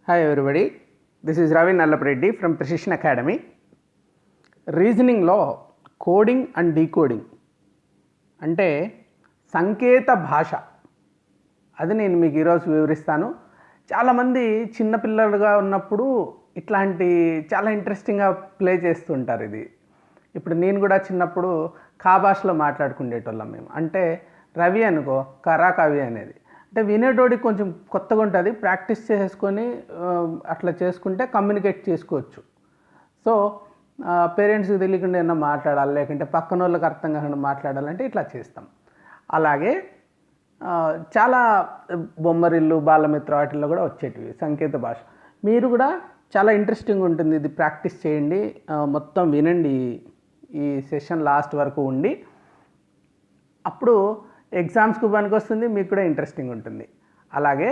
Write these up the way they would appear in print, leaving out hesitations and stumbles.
Hi everybody, this is Ravi Nallapreddy from Precision Academy. రీజనింగ్లో coding and decoding అంటే సంకేత భాష, అది నేను మీకు ఈరోజు వివరిస్తాను. చాలామంది చిన్నపిల్లలుగా ఉన్నప్పుడు ఇట్లాంటి చాలా ఇంట్రెస్టింగ్గా ప్లే చేస్తుంటారు. ఇప్పుడు నేను కూడా చిన్నప్పుడు కా భాషలో మాట్లాడుకునేటోళ్ళం మేము. అంటే రవి అనుకో, కరా కవి అనేది అంటే వినేటోడికి కొంచెం కొత్తగా ఉంటుంది. ప్రాక్టీస్ చేసుకొని అట్లా చేసుకుంటే కమ్యూనికేట్ చేసుకోవచ్చు. సో పేరెంట్స్కి తెలియకుండా ఏమన్నా మాట్లాడాలి, లేకుంటే పక్కన వాళ్ళకి అర్థం కాకుండా మాట్లాడాలంటే ఇట్లా చేస్తాం. అలాగే చాలా బొమ్మరిల్లు, బాలమిత్ర వాటిల్లో కూడా వచ్చేటివి సంకేత భాష. మీరు కూడా చాలా ఇంట్రెస్టింగ్ ఉంటుంది, ఇది ప్రాక్టీస్ చేయండి, మొత్తం వినండి, ఈ సెషన్ లాస్ట్ వరకు ఉండి. అప్పుడు ఎగ్జామ్స్కి పనికి వస్తుంది, మీకు కూడా ఇంట్రెస్టింగ్ ఉంటుంది. అలాగే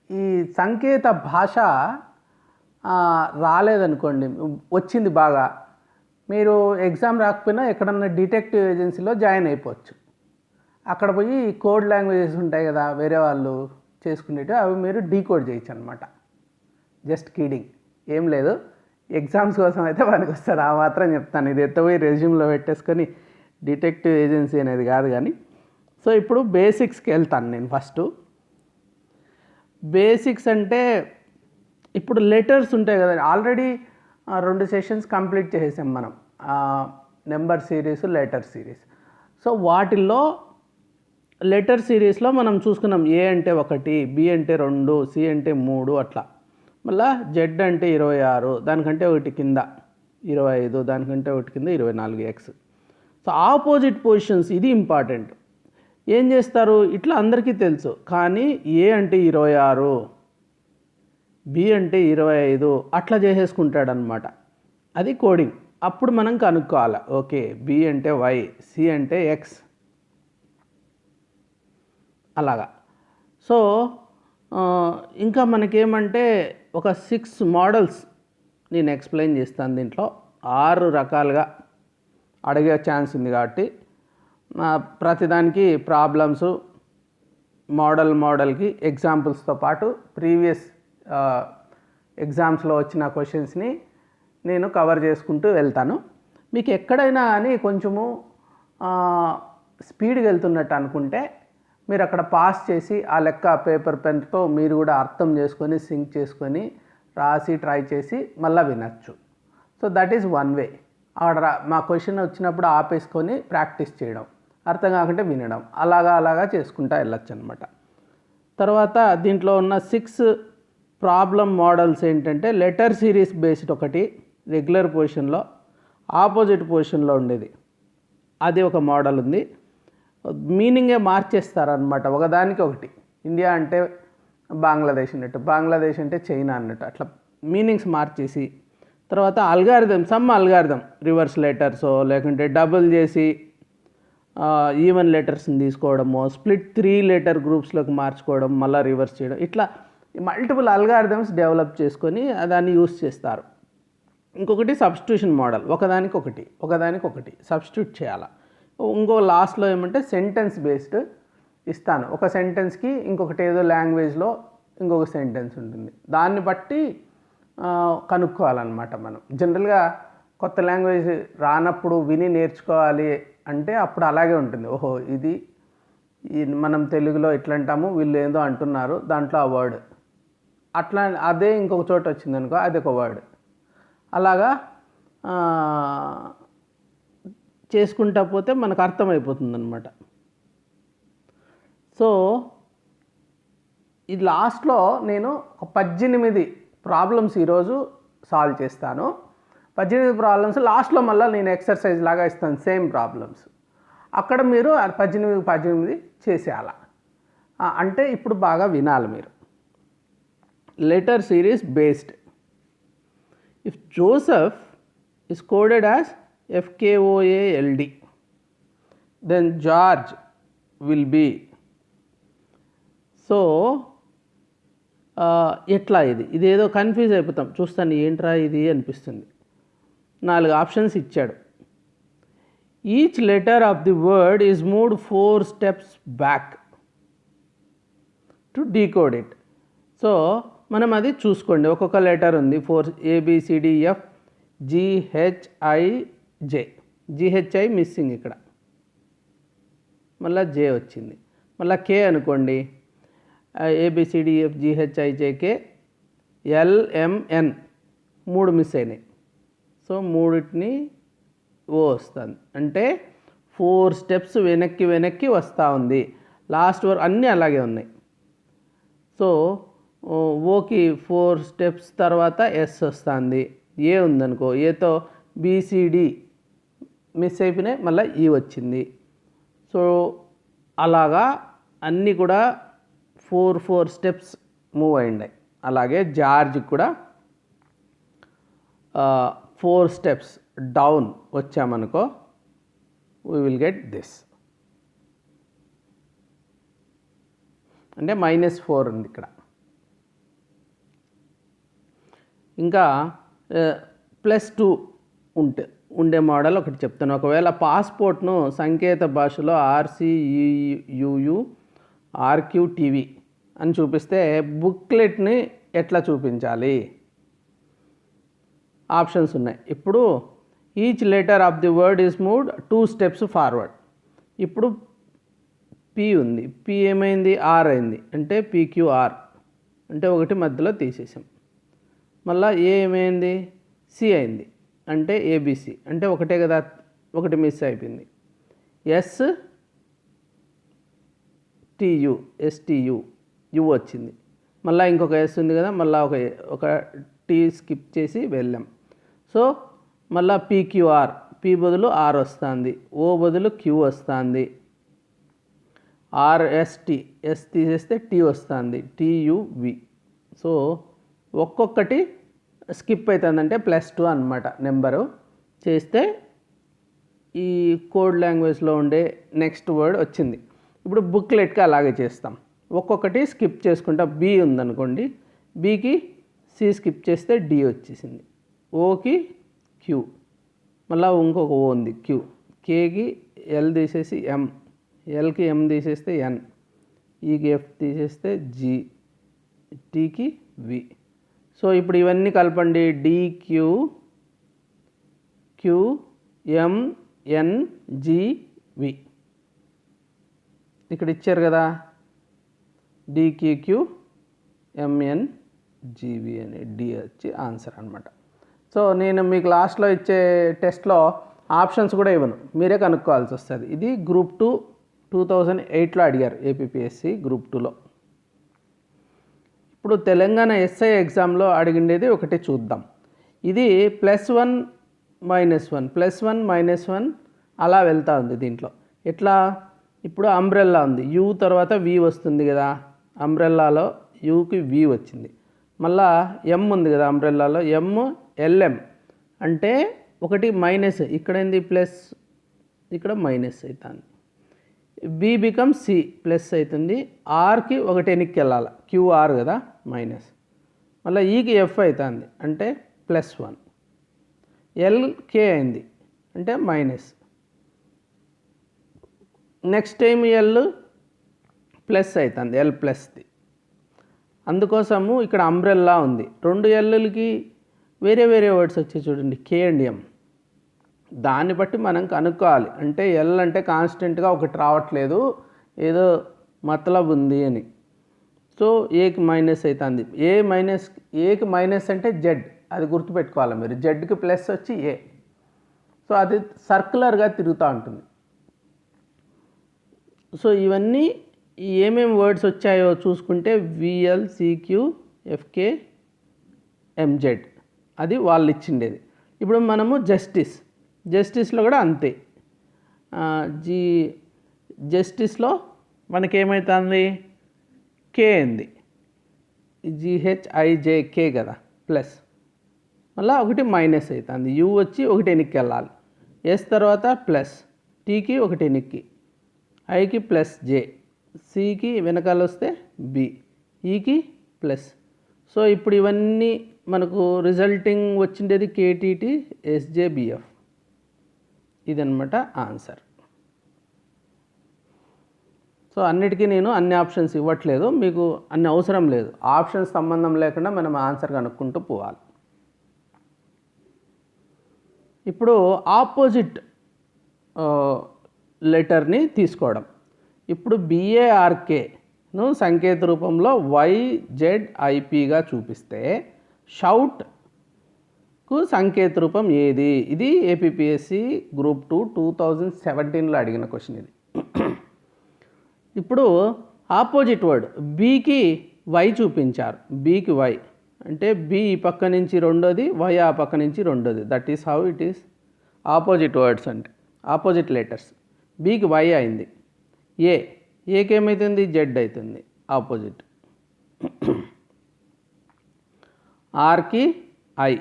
ఈ సంకేత భాష రాలేదనుకోండి, వచ్చింది బాగా, మీరు ఎగ్జామ్ రాకపోయినా ఎక్కడన్నా డిటెక్టివ్ ఏజెన్సీలో జాయిన్ అయిపోవచ్చు. అక్కడ పోయి కోడ్ లాంగ్వేజెస్ ఉంటాయి కదా వేరే వాళ్ళు చేసుకునేవి, అవి మీరు డీకోడ్ చేయొచ్చు అనమాట. జస్ట్ కిడింగ్, ఏం లేదు, ఎగ్జామ్స్ కోసం అయితే పనికి వస్తారు, ఆ మాత్రం చెప్తాను. ఇది ఎత్తపోయి రెజ్యూమ్లో పెట్టేసుకొని డిటెక్టివ్ ఏజెన్సీ అనేది కాదు కానీ. సో ఇప్పుడు బేసిక్స్కి వెళ్తాను నేను. ఫస్ట్ బేసిక్స్ అంటే ఇప్పుడు లెటర్స్ ఉంటాయి కదా, ఆల్రెడీ 2 సెషన్స్ కంప్లీట్ చేసేసాం మనం, number series, letter series. So వాటిల్లో లెటర్ సిరీస్లో మనం చూసుకున్నాం ఏ అంటే 1, బి అంటే 2, సి అంటే 3 అట్లా. మళ్ళీ జెడ్ అంటే 26, దానికంటే 1 కింద 25, దానికంటే 1 కింద 24x. సో ఆపోజిట్ పొజిషన్స్, ఇది ఇంపార్టెంట్. ఏం చేస్తారు, ఇట్లా అందరికీ తెలుసు, కానీ ఏ అంటే 26, బి అంటే 25 అట్లా చేసేసుకుంటాడనమాట. అది కోడింగ్. అప్పుడు మనం కనుక్కోవాలి, ఓకే బి అంటే వై, సి అంటే ఎక్స్, అలాగా. సో ఇంకా మనకేమంటే ఒక 6 మోడల్స్ నేను ఎక్స్ప్లెయిన్ చేస్తాను. దీంట్లో 6 రకాలుగా అడిగే ఛాన్స్ ఉంది కాబట్టి ప్రతిదానికి ప్రాబ్లమ్స్, మోడల్కి ఎగ్జాంపుల్స్తో పాటు ప్రీవియస్ ఎగ్జామ్స్లో వచ్చిన క్వశ్చన్స్ని నేను కవర్ చేసుకుంటూ వెళ్తాను. మీకు ఎక్కడైనా కానీ కొంచెము స్పీడ్గా వెళ్తున్నట్టు అనుకుంటే మీరు అక్కడ పాస్ చేసి ఆ లెక్క పేపర్ పెన్తో మీరు కూడా అర్థం చేసుకొని సింక్ చేసుకొని రాసి ట్రై చేసి మళ్ళీ వినొచ్చు. So that is one way. అక్కడ మా క్వశ్చన్ వచ్చినప్పుడు ఆపేసుకొని ప్రాక్టీస్ చేయడం, అర్థం కాకుంటే వినడం, అలాగా చేసుకుంటా వెళ్ళొచ్చు అనమాట. తర్వాత దీంట్లో ఉన్న 6 ప్రాబ్లమ్ మోడల్స్ ఏంటంటే, లెటర్ సిరీస్ బేస్డ్ ఒకటి, రెగ్యులర్ పొజిషన్లో, ఆపోజిట్ పొజిషన్లో ఉండేది అది ఒక మోడల్ ఉంది. మీనింగే మార్చేస్తారనమాట ఒకదానికి ఒకటి. ఇండియా అంటే బంగ్లాదేశ్ అన్నట్టు, బంగ్లాదేశ్ అంటే చైనా అన్నట్టు, అట్లా మీనింగ్స్ మార్చేసి. తర్వాత అల్గారిథం, సమ్ అల్గారిథం, రివర్స్ లెటర్సో లేకుంటే డబుల్ చేసి ఈవెన్ లెటర్స్ని తీసుకోవడమో, స్ప్లిట్ 3 లెటర్ గ్రూప్స్లోకి మార్చుకోవడం, మళ్ళీ రివర్స్ చేయడం, ఇట్లా మల్టిపుల్ అల్గారిథమ్స్ డెవలప్ చేసుకొని దాన్ని యూస్ చేస్తారు. ఇంకొకటి సబ్స్టిట్యూషన్ మోడల్, ఒకదానికొకటి సబ్స్టిట్యూట్ చేయాలి. ఇంకో లాస్ట్లో ఏమంటే సెంటెన్స్ బేస్డ్ ఇస్తాను. ఒక సెంటెన్స్కి ఇంకొకటి ఏదో లాంగ్వేజ్లో ఇంకొక సెంటెన్స్ ఉంటుంది, దాన్ని బట్టి కనుక్కోవాలన్నమాట. మనం జనరల్గా కొత్త లాంగ్వేజ్ రానప్పుడు విని నేర్చుకోవాలి అంటే అప్పుడు అలాగే ఉంటుంది. ఓహో ఇది మనం తెలుగులో ఇట్లా అంటాము, వీళ్ళు ఏదో అంటున్నారు, దాంట్లో ఆ వర్డ్ అట్లా, అదే ఇంకొక చోట వచ్చిందనుకో అది ఒక వర్డ్, అలాగా చేసుకుంటా పోతే మనకు అర్థమైపోతుంది అనమాట. సో ఈ లాస్ట్లో నేను ఒక 18 ప్రాబ్లమ్స్ ఈరోజు సాల్వ్ చేస్తాను. 18 ప్రాబ్లమ్స్ లాస్ట్లో మళ్ళీ నేను ఎక్సర్సైజ్ లాగా ఇస్తాను, సేమ్ ప్రాబ్లమ్స్. అక్కడ మీరు 18 చేసేయాల. అంటే ఇప్పుడు బాగా వినాలి మీరు. Letter series based, if Joseph is coded as FKOALD, then George will be. So ఎట్లా ఇదేదో కన్ఫ్యూజ్ అయిపోతాం, చూస్తాను ఏంట్రా ఇది అనిపిస్తుంది. 4 ఆప్షన్స్ ఇచ్చాడు. Each letter of the word is moved 4 steps back to decode it. So మనం అది చూసుకోండి. ఒక్కొక్క లెటర్ ఉంది 4 ABCDF GHIJ. GHI మిస్సింగ్ ఇక్కడ, మళ్ళీ J వచ్చింది. మళ్ళీ K అనుకోండి, ABCDFGHIJK LMN 3 మిస్ అయినాయి. సో 3టిని ఓ వస్తుంది. అంటే 4 స్టెప్స్ వెనక్కి వస్తూ ఉంది. లాస్ట్ వరకు అన్నీ అలాగే ఉన్నాయి. సో ఓకి 4 స్టెప్స్ తర్వాత ఎస్ వస్తుంది. ఏ ఉందనుకో, ఏతో BCD మిస్ అయిపోయినాయి, మళ్ళీ ఈ వచ్చింది. సో అలాగా అన్నీ కూడా 4 స్టెప్స్ మూవ్ అయినాయి. అలాగే జార్జ్కి కూడా 4 స్టెప్స్ డౌన్ వచ్చామనుకో, వీ విల్ గెట్ దిస్. అంటే -4 ఉంది ఇక్కడ. ఇంకా +2 ఉండే మోడల్ ఒకటి చెప్తాను. ఒకవేళ పాస్పోర్ట్ను సంకేత భాషలో RCEUU RQTV అని చూపిస్తే బుక్లెట్ని ఎట్లా చూపించాలి? ఆప్షన్స్ ఉన్నాయి. ఇప్పుడు each letter of the word is moved 2 steps forward. ఇప్పుడు P ఉంది, P ఏమైంది? R అయింది, అంటే PQR, అంటే ఒకటి మధ్యలో తీసేసాం. మళ్ళీ ఏ ఏమైంది? C అయింది, అంటే ABC, అంటే ఒకటే కదా, ఒకటి మిస్ అయిపోయింది. STU U వచ్చింది. మళ్ళీ ఇంకొక S ఉంది కదా, మళ్ళీ ఒక T స్కిప్ చేసి వెళ్ళాం. సో మళ్ళీ PQR, P బదులు R వస్తుంది, O బదులు Q వస్తుంది, RST S తీసేస్తే T వస్తుంది, TUV. సో ఒక్కొక్కటి స్కిప్ అవుతుందంటే +2 అన్నమాట నెంబరు. చేస్తే ఈ కోడ్ లాంగ్వేజ్లో ఉండే నెక్స్ట్ వర్డ్ వచ్చింది. ఇప్పుడు బుక్లెట్కి అలాగే చేస్తాం. ఒక్కొక్కటి స్కిప్ చేసుకుంటా. B ఉందనుకోండి, Bకి C స్కిప్ చేస్తే D వచ్చేసింది, ఓకి Q, మళ్ళీ ఇంకొక O ఉంది Q, Kకి L తీసేసి M, Lకి M తీసేస్తే N, ఈకి F తీసేస్తే G, Tకి V. సో ఇప్పుడు ఇవన్నీ కలపండి. DQ QMNGV ఇక్కడ ఇచ్చారు కదా, DQQMNGV అని D వచ్చి ఆన్సర్ అనమాట. సో నేను మీకు లాస్ట్లో ఇచ్చే టెస్ట్లో ఆప్షన్స్ కూడా ఇవ్వను, మీరే కనుక్కోవాల్సి వస్తుంది. ఇది గ్రూప్ 2 2008లో అడిగారు, APPSC గ్రూప్ 2లో. ఇప్పుడు తెలంగాణ SI ఎగ్జామ్లో అడిగిండేది ఒకటి చూద్దాం. ఇది +1 -1 అలా వెళ్తూ ఉంది దీంట్లో. ఎట్లా? ఇప్పుడు అంబ్రెల్లా ఉంది, U తర్వాత V వస్తుంది కదా, అంబ్రెల్లాలో Uకి V వచ్చింది. మళ్ళా M ఉంది కదా అంబ్రెల్లాలో, LM, అంటే ఒకటి మైనస్, ఇక్కడ ఏంది ప్లస్, ఇక్కడ మైనస్ అవుతుంది. B బికమ్ C ప్లస్ అవుతుంది. Rకి ఒకటి వెనక్కి వెళ్ళాలి, QR కదా మైనస్. మళ్ళీ ఈకి F అవుతుంది, అంటే +1. LK అయింది, అంటే minus. Next time L plus అవుతుంది, L ప్లస్ది. అందుకోసము ఇక్కడ అంబ్రెల్లా ఉంది. 2 Lకి వేరే వర్డ్స్ వచ్చాయి చూడండి, K అండ్ M. దాన్ని బట్టి మనం కనుక్కోవాలి. అంటే L అంటే కాన్స్టెంట్గా ఒకటి రావట్లేదు, ఏదో మతలబ్ ఉంది అని. సో ఏకి మైనస్ అవుతుంది. ఏకి మైనస్ అంటే Z, అది గుర్తుపెట్టుకోవాలి మీరు. జెడ్కి ప్లస్ వచ్చి A. సో అది సర్క్యులర్గా తిరుగుతూ ఉంటుంది. సో ఇవన్నీ ఏమేమి వర్డ్స్ వచ్చాయో చూసుకుంటే VLCQFKMZ అది వాళ్ళు ఇచ్చిండేది. ఇప్పుడు మనము జస్టిస్లో కూడా అంతే. జస్టిస్లో మనకేమవుతుంది? K ఉంది, GHIJK కదా ప్లస్, మళ్ళీ ఒకటి మైనస్ అవుతుంది. U వచ్చి ఒకటి వెనక్కి వెళ్ళాలి, S తర్వాత ప్లస్, Tకి ఒకటి వెనక్కి, Iకి +J, Cకి వెనకాల వస్తే B, ఈకి ప్లస్. సో ఇప్పుడు ఇవన్నీ మనకు రిజల్టింగ్ వచ్చిండేది KTT SJBF. ఇదన్నమాట ఆన్సర్. సో సో అన్నిటికీ నేను అన్ని ఆప్షన్స్ ఇవ్వట్లేదు, మీకు అన్ని అవసరం లేదు. ఆప్షన్స్ సంబంధం లేకుండా మనం ఆన్సర్ కనుక్కుంటూ పోవాలి. ఇప్పుడు ఆపోజిట్ లెటర్ని తీసుకోవడం. ఇప్పుడు BARKను సంకేత రూపంలో YZIPగా చూపిస్తే షౌట్కు సంకేత రూపం ఏది? ఇది APPSC గ్రూప్ 2 2017లో అడిగిన క్వశ్చన్ ఇది. ఇప్పుడు ఆపోజిట్ వర్డ్ బీకి వై చూపించారు. బీకి వై అంటే బి ఈ పక్క నుంచి రెండోది, వై ఆ పక్క నుంచి రెండోది. That is how it is opposite words అంటే ఆపోజిట్ లెటర్స్. బీకి వై అయింది. ఏకి ఏమవుతుంది? జెడ్ అవుతుంది ఆపోజిట్. ఆర్కి ఐ,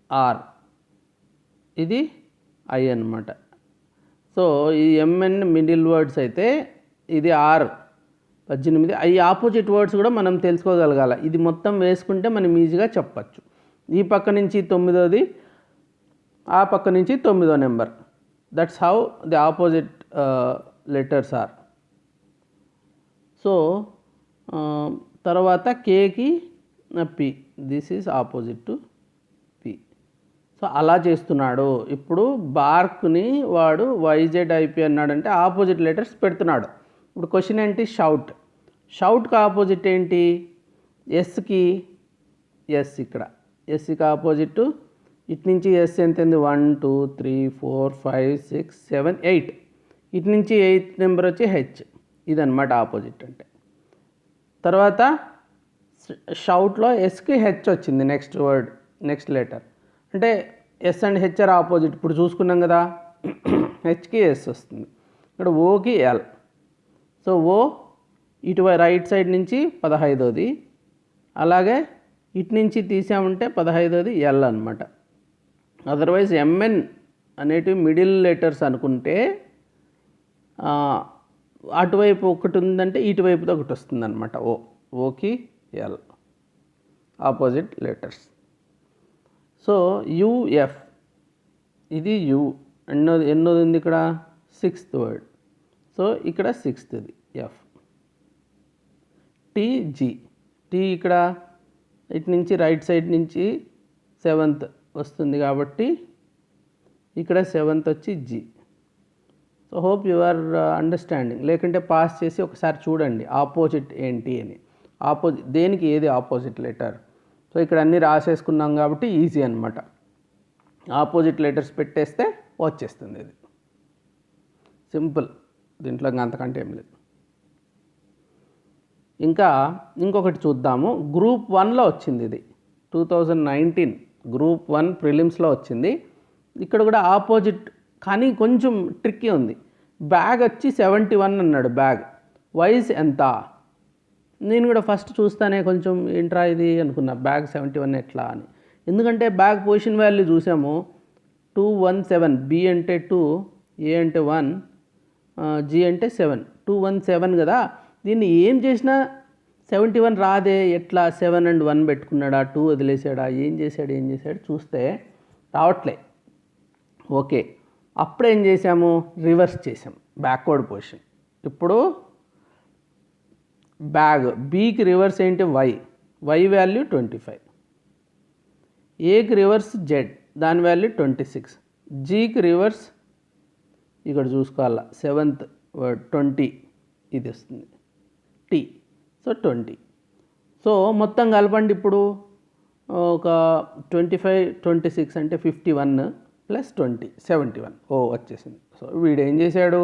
ఆర్ ఇది ఐ అన్నమాట. సో ఈ ఎంఎన్ మిడిల్ వర్డ్స్ అయితే ఇది ఆర్ 18. ఈ ఆపోజిట్ వర్డ్స్ కూడా మనం తెలుసుకోగలగాల. ఇది మొత్తం వేసుకుంటే మనం ఈజీగా చెప్పచ్చు. ఈ పక్క నుంచి 9ది, ఆ పక్క నుంచి 9వ నెంబర్. That's how the opposite letters are. So తర్వాత కేకి P, this is opposite to P. So అలా చేస్తున్నాడు. ఇప్పుడు బార్క్ని వాడు YZIP అన్నాడంటే ఆపోజిట్ లెటర్స్ పెడుతున్నాడు. ఇప్పుడు క్వశ్చన్ ఏంటి? షౌట్. షౌట్కి ఆపోజిట్ ఏంటి? ఎస్కి ఎస్. ఇక్కడ ఎస్కి ఆపోజిట్ ఇటు నుంచి ఎస్ ఎంత ఉంది? 1 2 3 4 5 6 7 8. ఇటు నుంచి 8th నెంబర్ వచ్చి హెచ్. ఇదన్నమాట ఆపోజిట్ అంటే. తర్వాత షౌట్లో ఎస్కి హెచ్ వచ్చింది నెక్స్ట్ వర్డ్, నెక్స్ట్ లెటర్. అంటే S and H R opposite. ఇప్పుడు చూసుకున్నాం కదా, హెచ్కి ఎస్ వస్తుంది. ఇక్కడ ఓకి ఎల్. సో ఓ ఇటు రైట్ సైడ్ నుంచి 15ది, అలాగే ఇటు నుంచి తీసామంటే 15ది ఎల్ అనమాట. అదర్వైజ్ ఎంఎన్ అనేటివి మిడిల్ లెటర్స్ అనుకుంటే అటువైపు ఒకటి ఉందంటే ఇటువైపుతో ఒకటి వస్తుంది అనమాట. ఓకి L opposite letters. So UF, ఇది యు ఎన్నోది ఉంది ఇక్కడ? 6th word. సో ఇక్కడ 6థది ఎఫ్. టీజీ, టీ ఇక్కడ ఇటు నుంచి రైట్ సైడ్ నుంచి 7th వస్తుంది కాబట్టి ఇక్కడ 7th వచ్చి G. So hope you are understanding. లేకుంటే పాస్ చేసి ఒకసారి చూడండి ఆపోజిట్ ఏంటి అని. దేనికి ఏది ఆపోజిట్ లెటర్. సో ఇక్కడ అన్నీ రాసేసుకున్నాం కాబట్టి ఈజీ అనమాట. ఆపోజిట్ లెటర్స్ పెట్టేస్తే వచ్చేస్తుంది. ఇది సింపుల్, దీంట్లో అంతకంటే ఏం లేదు. ఇంకా ఇంకొకటి చూద్దాము. గ్రూప్ 1లో వచ్చింది ఇది, 2019 గ్రూప్ 1 ప్రిలిమ్స్లో వచ్చింది. ఇక్కడ కూడా ఆపోజిట్, కానీ కొంచెం ట్రిక్కీ ఉంది. బ్యాగ్ వచ్చి 71 అన్నాడు. బ్యాగ్ వైజ్ ఎంత? నేను కూడా ఫస్ట్ చూస్తానే కొంచెం ఏంట్రా ఇది అనుకున్నా, బ్యాగ్ 71 ఎట్లా అని. ఎందుకంటే బ్యాగ్ పొజిషన్ వాల్యూ చూసాము 217. బి అంటే 2, ఏ అంటే 1, జీ అంటే 7. 217 కదా. దీన్ని ఏం చేసినా 71 రాదే. ఎట్లా 7 and 1 పెట్టుకున్నాడా? 2 వదిలేసాడా? ఏం చేశాడు చూస్తే రావట్లే. ఓకే, అప్పుడు ఏం చేసాము? రివర్స్ చేసాం, బ్యాక్వర్డ్ పొజిషన్. ఇప్పుడు బ్యాగ్ బీకి రివర్స్ ఏంటి? Y value 25. ఏకి రివర్స్ జెడ్, దాని వాల్యూ 26. జీకి రివర్స్ ఇక్కడ చూసుకోవాలా 7th వర్డ్ 20, ఇది వస్తుంది టీ. సో 20. సో మొత్తం కలపండి. ఇప్పుడు ఒక 25 26 అంటే 51 ప్లస్ 20 71. వచ్చేసింది. సో వీడు ఏం చేశాడు?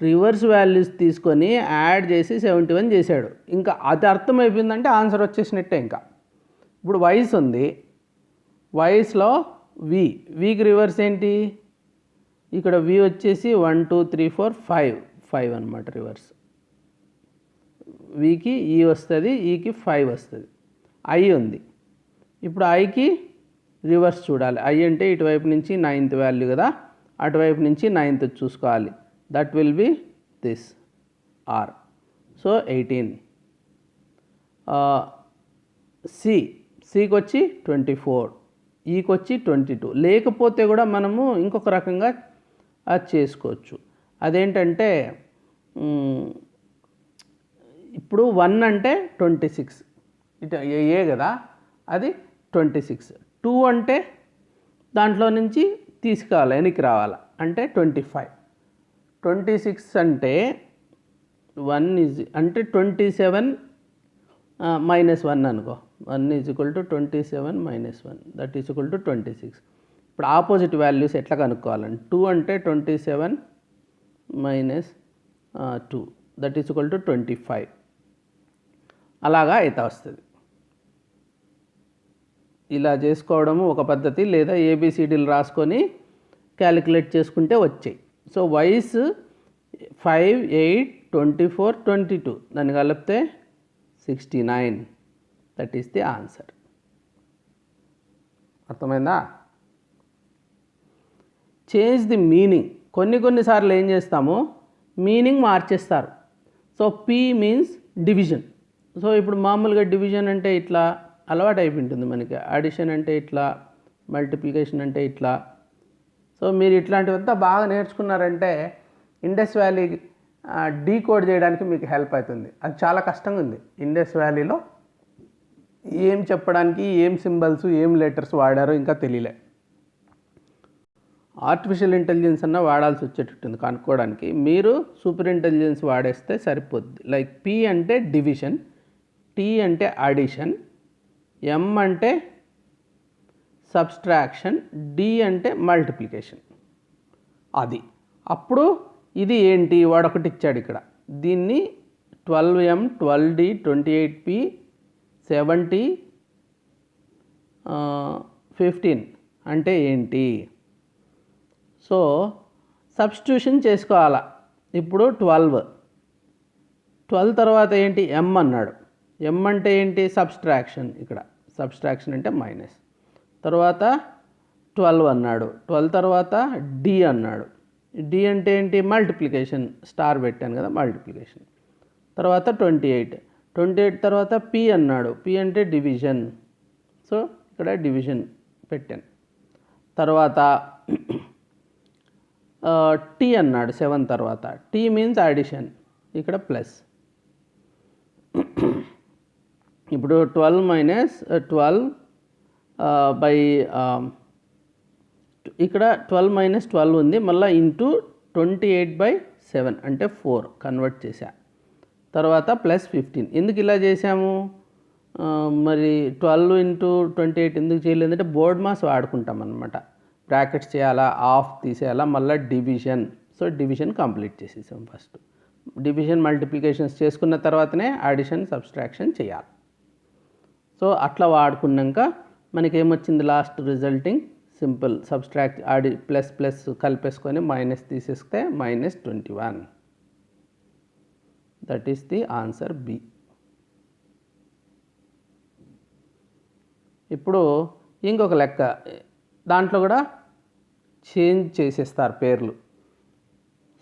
రివర్స్ వాల్యూస్ తీసుకొని యాడ్ చేసి 71 చేశాడు. ఇంకా అది అర్థమైపోయిందంటే ఆన్సర్ వచ్చేసినట్టే. ఇంకా ఇప్పుడు వైస్ ఉంది. వైస్లో వీకి రివర్స్ ఏంటి? ఇక్కడ వి వచ్చేసి 1 2 3 4 5 అనమాట రివర్స్. వీకి ఈ వస్తుంది, ఈకి 5 వస్తుంది. ఐ ఉంది. ఇప్పుడు ఐకి రివర్స్ చూడాలి. ఐ అంటే ఇటువైపు నుంచి 9th వాల్యూ కదా, అటువైపు నుంచి 9th చూసుకోవాలి. That will be this R. So 18. సికి వచ్చి 24, ఈకి వచ్చి 22. లేకపోతే కూడా మనము ఇంకొక రకంగా అది చేసుకోవచ్చు. అదేంటంటే ఇప్పుడు 1 అంటే 26 ఇటు ఏ కదా, అది 26. 2 అంటే దాంట్లో నుంచి తీసుకురావాలి, వెనక్కి రావాలి, అంటే 25. 26 అంటే 1 అంటే 27 -1 అనుకో. 1 = 27 - 1 దట్ ఈజ్ ఈక్వల్ టు 26. ఇప్పుడు ఆపోజిట్ వాల్యూస్ ఎట్లా కనుక్కోవాలంటే 2 అంటే 27 - 2 దట్ ఈజ్ ఈక్వల్ టు 25. అలాగా అయితే వస్తుంది. ఇలా చేసుకోవడము ఒక పద్ధతి, లేదా ఏబిసిడీలు రాసుకొని క్యాలిక్యులేట్ చేసుకుంటే వచ్చాయి. సో వైస్ 5, 8, 24, 22 దాన్ని కలిపితే 69. That is the answer. అర్థమైందా? Change the meaning. కొన్నిసార్లు ఏం చేస్తాము, మీనింగ్ మార్చేస్తారు. So P means division. So ఇప్పుడు మామూలుగా డివిజన్ అంటే ఇట్లా అలవాటు అయిపోయింటుంది మనకి, అడిషన్ అంటే ఇట్లా, మల్టిప్లికేషన్ అంటే ఇట్లా. సో మీరు ఇట్లాంటివంతా బాగా నేర్చుకున్నారంటే ఇండస్ వ్యాలీ డీకోడ్ చేయడానికి మీకు హెల్ప్ అవుతుంది. అది చాలా కష్టంగా ఉంది. ఇండస్ వ్యాలీలో ఏం చెప్పడానికి, ఏం సింబల్స్, ఏం లెటర్స్ వాడారో ఇంకా తెలియలే. ఆర్టిఫిషియల్ ఇంటెలిజెన్స్ అన్న వాడాల్సి వచ్చేటట్టుంది కనుక్కోవడానికి. మీరు సూపర్ ఇంటెలిజెన్స్ వాడేస్తే సరిపోద్ది. లైక్ పి అంటే డివిజన్, టీ అంటే అడిషన్, ఎం అంటే సబ్స్ట్రాక్షన్, డి అంటే మల్టిప్లికేషన్. అది అప్పుడు ఇది ఏంటి, వాడొకటి ఇచ్చాడు ఇక్కడ. దీన్ని 12M, 12D, 28P, 70, 15 అంటే ఏంటి? సో సబ్స్టిట్యూషన్ చేసుకోవాలా. ఇప్పుడు 12 తర్వాత ఏంటి, ఎం అన్నాడు. ఎం అంటే ఏంటి, సబ్స్ట్రాక్షన్. ఇక్కడ సబ్స్ట్రాక్షన్ అంటే మైనస్. తర్వాత 12 అన్నాడు. 12 తర్వాత డి అన్నాడు. డి అంటే ఏంటి, మల్టిప్లికేషన్. స్టార్ పెట్టాను కదా, మల్టిప్లికేషన్. తర్వాత 28 తర్వాత పి అన్నాడు. పి అంటే డివిజన్. సో ఇక్కడ డివిజన్ పెట్టాను. తర్వాత టీ అన్నాడు 7 తర్వాత. టీ మీన్స్ అడిషన్, ఇక్కడ ప్లస్. ఇప్పుడు 12 - 12 బై ఇక్కడ 12 - 12 ఉంది, మళ్ళీ ఇంటూ 28/7 అంటే 4 కన్వర్ట్ చేశా. తర్వాత ప్లస్ 15. ఎందుకు ఇలా చేసాము, మరి 12 × 28 ఎందుకు చేయలేదు అంటే బోర్డ్ మాస్ వాడుకుంటాం అనమాట. బ్రాకెట్స్ చేయాలా, ఆఫ్ తీసేయాలా, మళ్ళీ డివిజన్. సో డివిజన్ కంప్లీట్ చేసేసాం. ఫస్ట్ డివిజన్ మల్టిప్లికేషన్స్ చేసుకున్న తర్వాతనే అడిషన్ సబ్స్ట్రాక్షన్ చేయాలి. సో అట్లా వాడుకున్నాక మనకేమొచ్చింది, last resulting simple subtract plus plus కలిపేసుకొని మైనస్ తీసేస్తే -21. That is the answer B. ఇప్పుడు ఇంకొక లెక్క, దాంట్లో కూడా చేంజ్ చేసేస్తారు పేర్లు.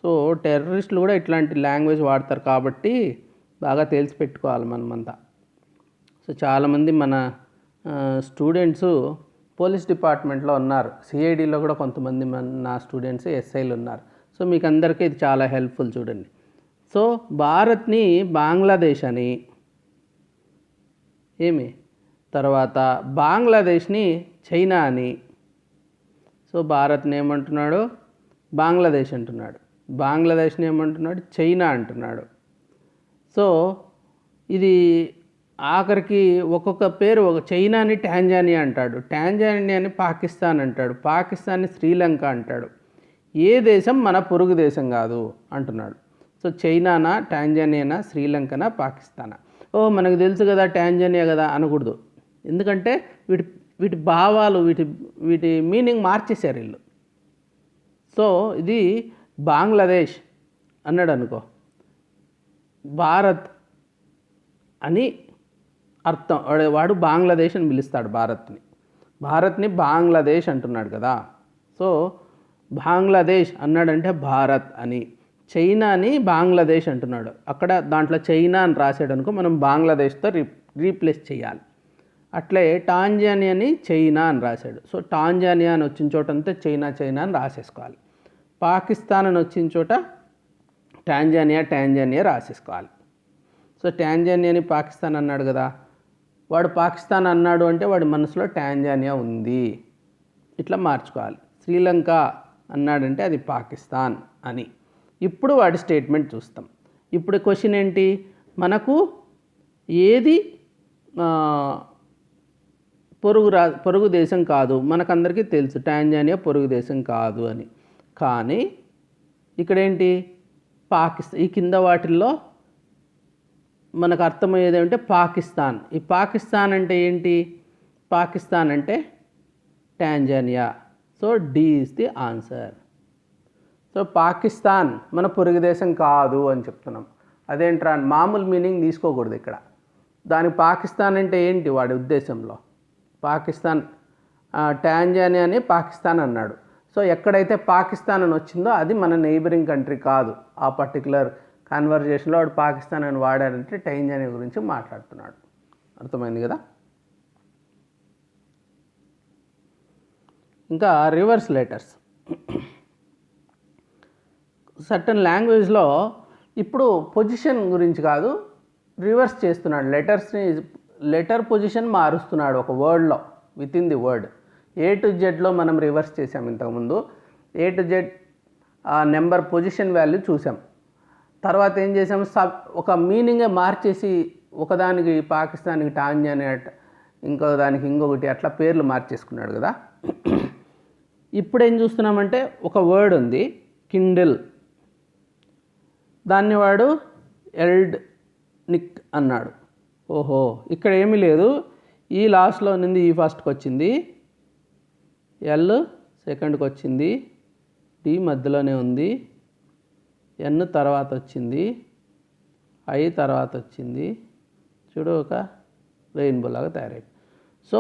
సో టెర్రరిస్టులు కూడా ఇట్లాంటి లాంగ్వేజ్ వాడతారు కాబట్టి బాగా తెలిసి పెట్టుకోవాలి మనమంతా. సో చాలామంది మన స్టూడెంట్స్ పోలీస్ డిపార్ట్మెంట్లో ఉన్నారు, సిఐడిలో కూడా కొంతమంది నా స్టూడెంట్స్ ఎస్ఐలు ఉన్నారు. సో మీకు అందరికీ ఇది చాలా హెల్ప్ఫుల్. చూడండి, సో భారత్ని బంగ్లాదేశ్ అని, తర్వాత బంగ్లాదేశ్ని చైనా అని. సో భారత్ని ఏమంటున్నాడు, బంగ్లాదేశ్ అంటున్నాడు. బంగ్లాదేశ్ని ఏమంటున్నాడు, చైనా అంటున్నాడు. సో ఇది ఆఖరికి ఒక్కొక్క పేరు, ఒక చైనాని టాంజానియా అంటాడు, టాంజానియాని పాకిస్తాన్ అంటాడు, పాకిస్తాన్ని శ్రీలంక అంటాడు. ఏ దేశం మన పొరుగు దేశం కాదు అంటున్నాడు. సో చైనానా, టాంజానియానా, శ్రీలంకనా, పాకిస్తానా? మనకు తెలుసు కదా టాంజానియా కదా అనకూడదు. ఎందుకంటే వీటి భావాలు, వీటి మీనింగ్ మార్చేశారు వీళ్ళు. సో ఇది బంగ్లాదేశ్ అన్నాడు అనుకో, భారత్ అని అర్థం. వాడు బంగ్లాదేశ్ అని పిలుస్తాడు భారత్ని బంగ్లాదేశ్ అంటున్నాడు కదా. సో బంగ్లాదేశ్ అన్నాడంటే భారత్ అని, చైనాని బంగ్లాదేశ్ అంటున్నాడు. అక్కడ దాంట్లో చైనా అని రాసాడు అనుకో, మనం బంగ్లాదేశ్తో రీప్లేస్ చేయాలి. అట్లే టాంజానియాని చైనా అని రాశాడు. సో టాంజానియా అని వచ్చిన చోటంతా చైనా అని రాసేసుకోవాలి. పాకిస్తాన్ అని వచ్చిన చోట టాంజానియా రాసేసుకోవాలి. సో టాంజానియాని పాకిస్తాన్ అన్నాడు కదా, వాడు పాకిస్తాన్ అన్నాడు అంటే వాడి మనసులో టాంజానియా ఉంది, ఇట్లా మార్చుకోవాలి. శ్రీలంక అన్నాడంటే అది పాకిస్తాన్ అని. ఇప్పుడు వాడి స్టేట్మెంట్ చూస్తాం. ఇప్పుడు క్వశ్చన్ ఏంటి, మనకు ఏది పొరుగు దేశం కాదు, మనకందరికీ తెలుసు టాంజానియా పొరుగు దేశం కాదు అని. కానీ ఇక్కడేంటి, పాకిస్తాన్, ఈ కింద వాటిల్లో మనకు అర్థమయ్యేది ఏమంటే పాకిస్తాన్. ఈ పాకిస్తాన్ అంటే ఏంటి, పాకిస్తాన్ అంటే Tanzania. So D is the answer. So Pakistan మన పొరుగు దేశం కాదు అని చెప్తున్నాం. అదేంట్రా మామూలు మీనింగ్ తీసుకోకూడదు ఇక్కడ. దానికి పాకిస్తాన్ అంటే ఏంటి వాడి ఉద్దేశంలో, పాకిస్తాన్ టాంజానియాని పాకిస్తాన్ అన్నాడు. సో ఎక్కడైతే పాకిస్తాన్ అని వచ్చిందో అది మన నైబరింగ్ కంట్రీ కాదు. ఆ పర్టికులర్ కన్వర్జేషన్లో వాడు పాకిస్తాన్ అని వాడాడంటే టాంజానియా గురించి మాట్లాడుతున్నాడు. అర్థమైంది కదా. ఇంకా రివర్స్ లెటర్స్. సర్టన్ లాంగ్వేజ్లో ఇప్పుడు పొజిషన్ గురించి కాదు, రివర్స్ చేస్తున్నాడు. లెటర్స్ని, లెటర్ పొజిషన్ మారుస్తున్నాడు ఒక వర్డ్లో, within the word. A to జెడ్లో మనం రివర్స్ చేసాం ఇంతకుముందు. A to Z number position value చూసాం. తర్వాత ఏం చేసాం, ఒక మీనింగే మార్చేసి ఒకదానికి పాకిస్తాన్కి టాంజానియా, ఇంకో దానికి ఇంకొకటి, అట్లా పేర్లు మార్చేసుకున్నాడు కదా. ఇప్పుడు ఏం చూస్తున్నామంటే ఒక వర్డ్ ఉంది కిండిల్, దాన్ని వాడు ఎల్డ్ నిక్ అన్నాడు. ఓహో, ఇక్కడ ఏమీ లేదు, ఈ లాస్ట్లో నుండి ఈ ఫస్ట్కి వచ్చింది, ఎల్ సెకండ్కి వచ్చింది, డి మధ్యలోనే ఉంది, ఎన్ తర్వాత వచ్చింది, ఐ తర్వాత వచ్చింది. చూడు ఒక రెయిన్బో లాగా తయారైంది. సో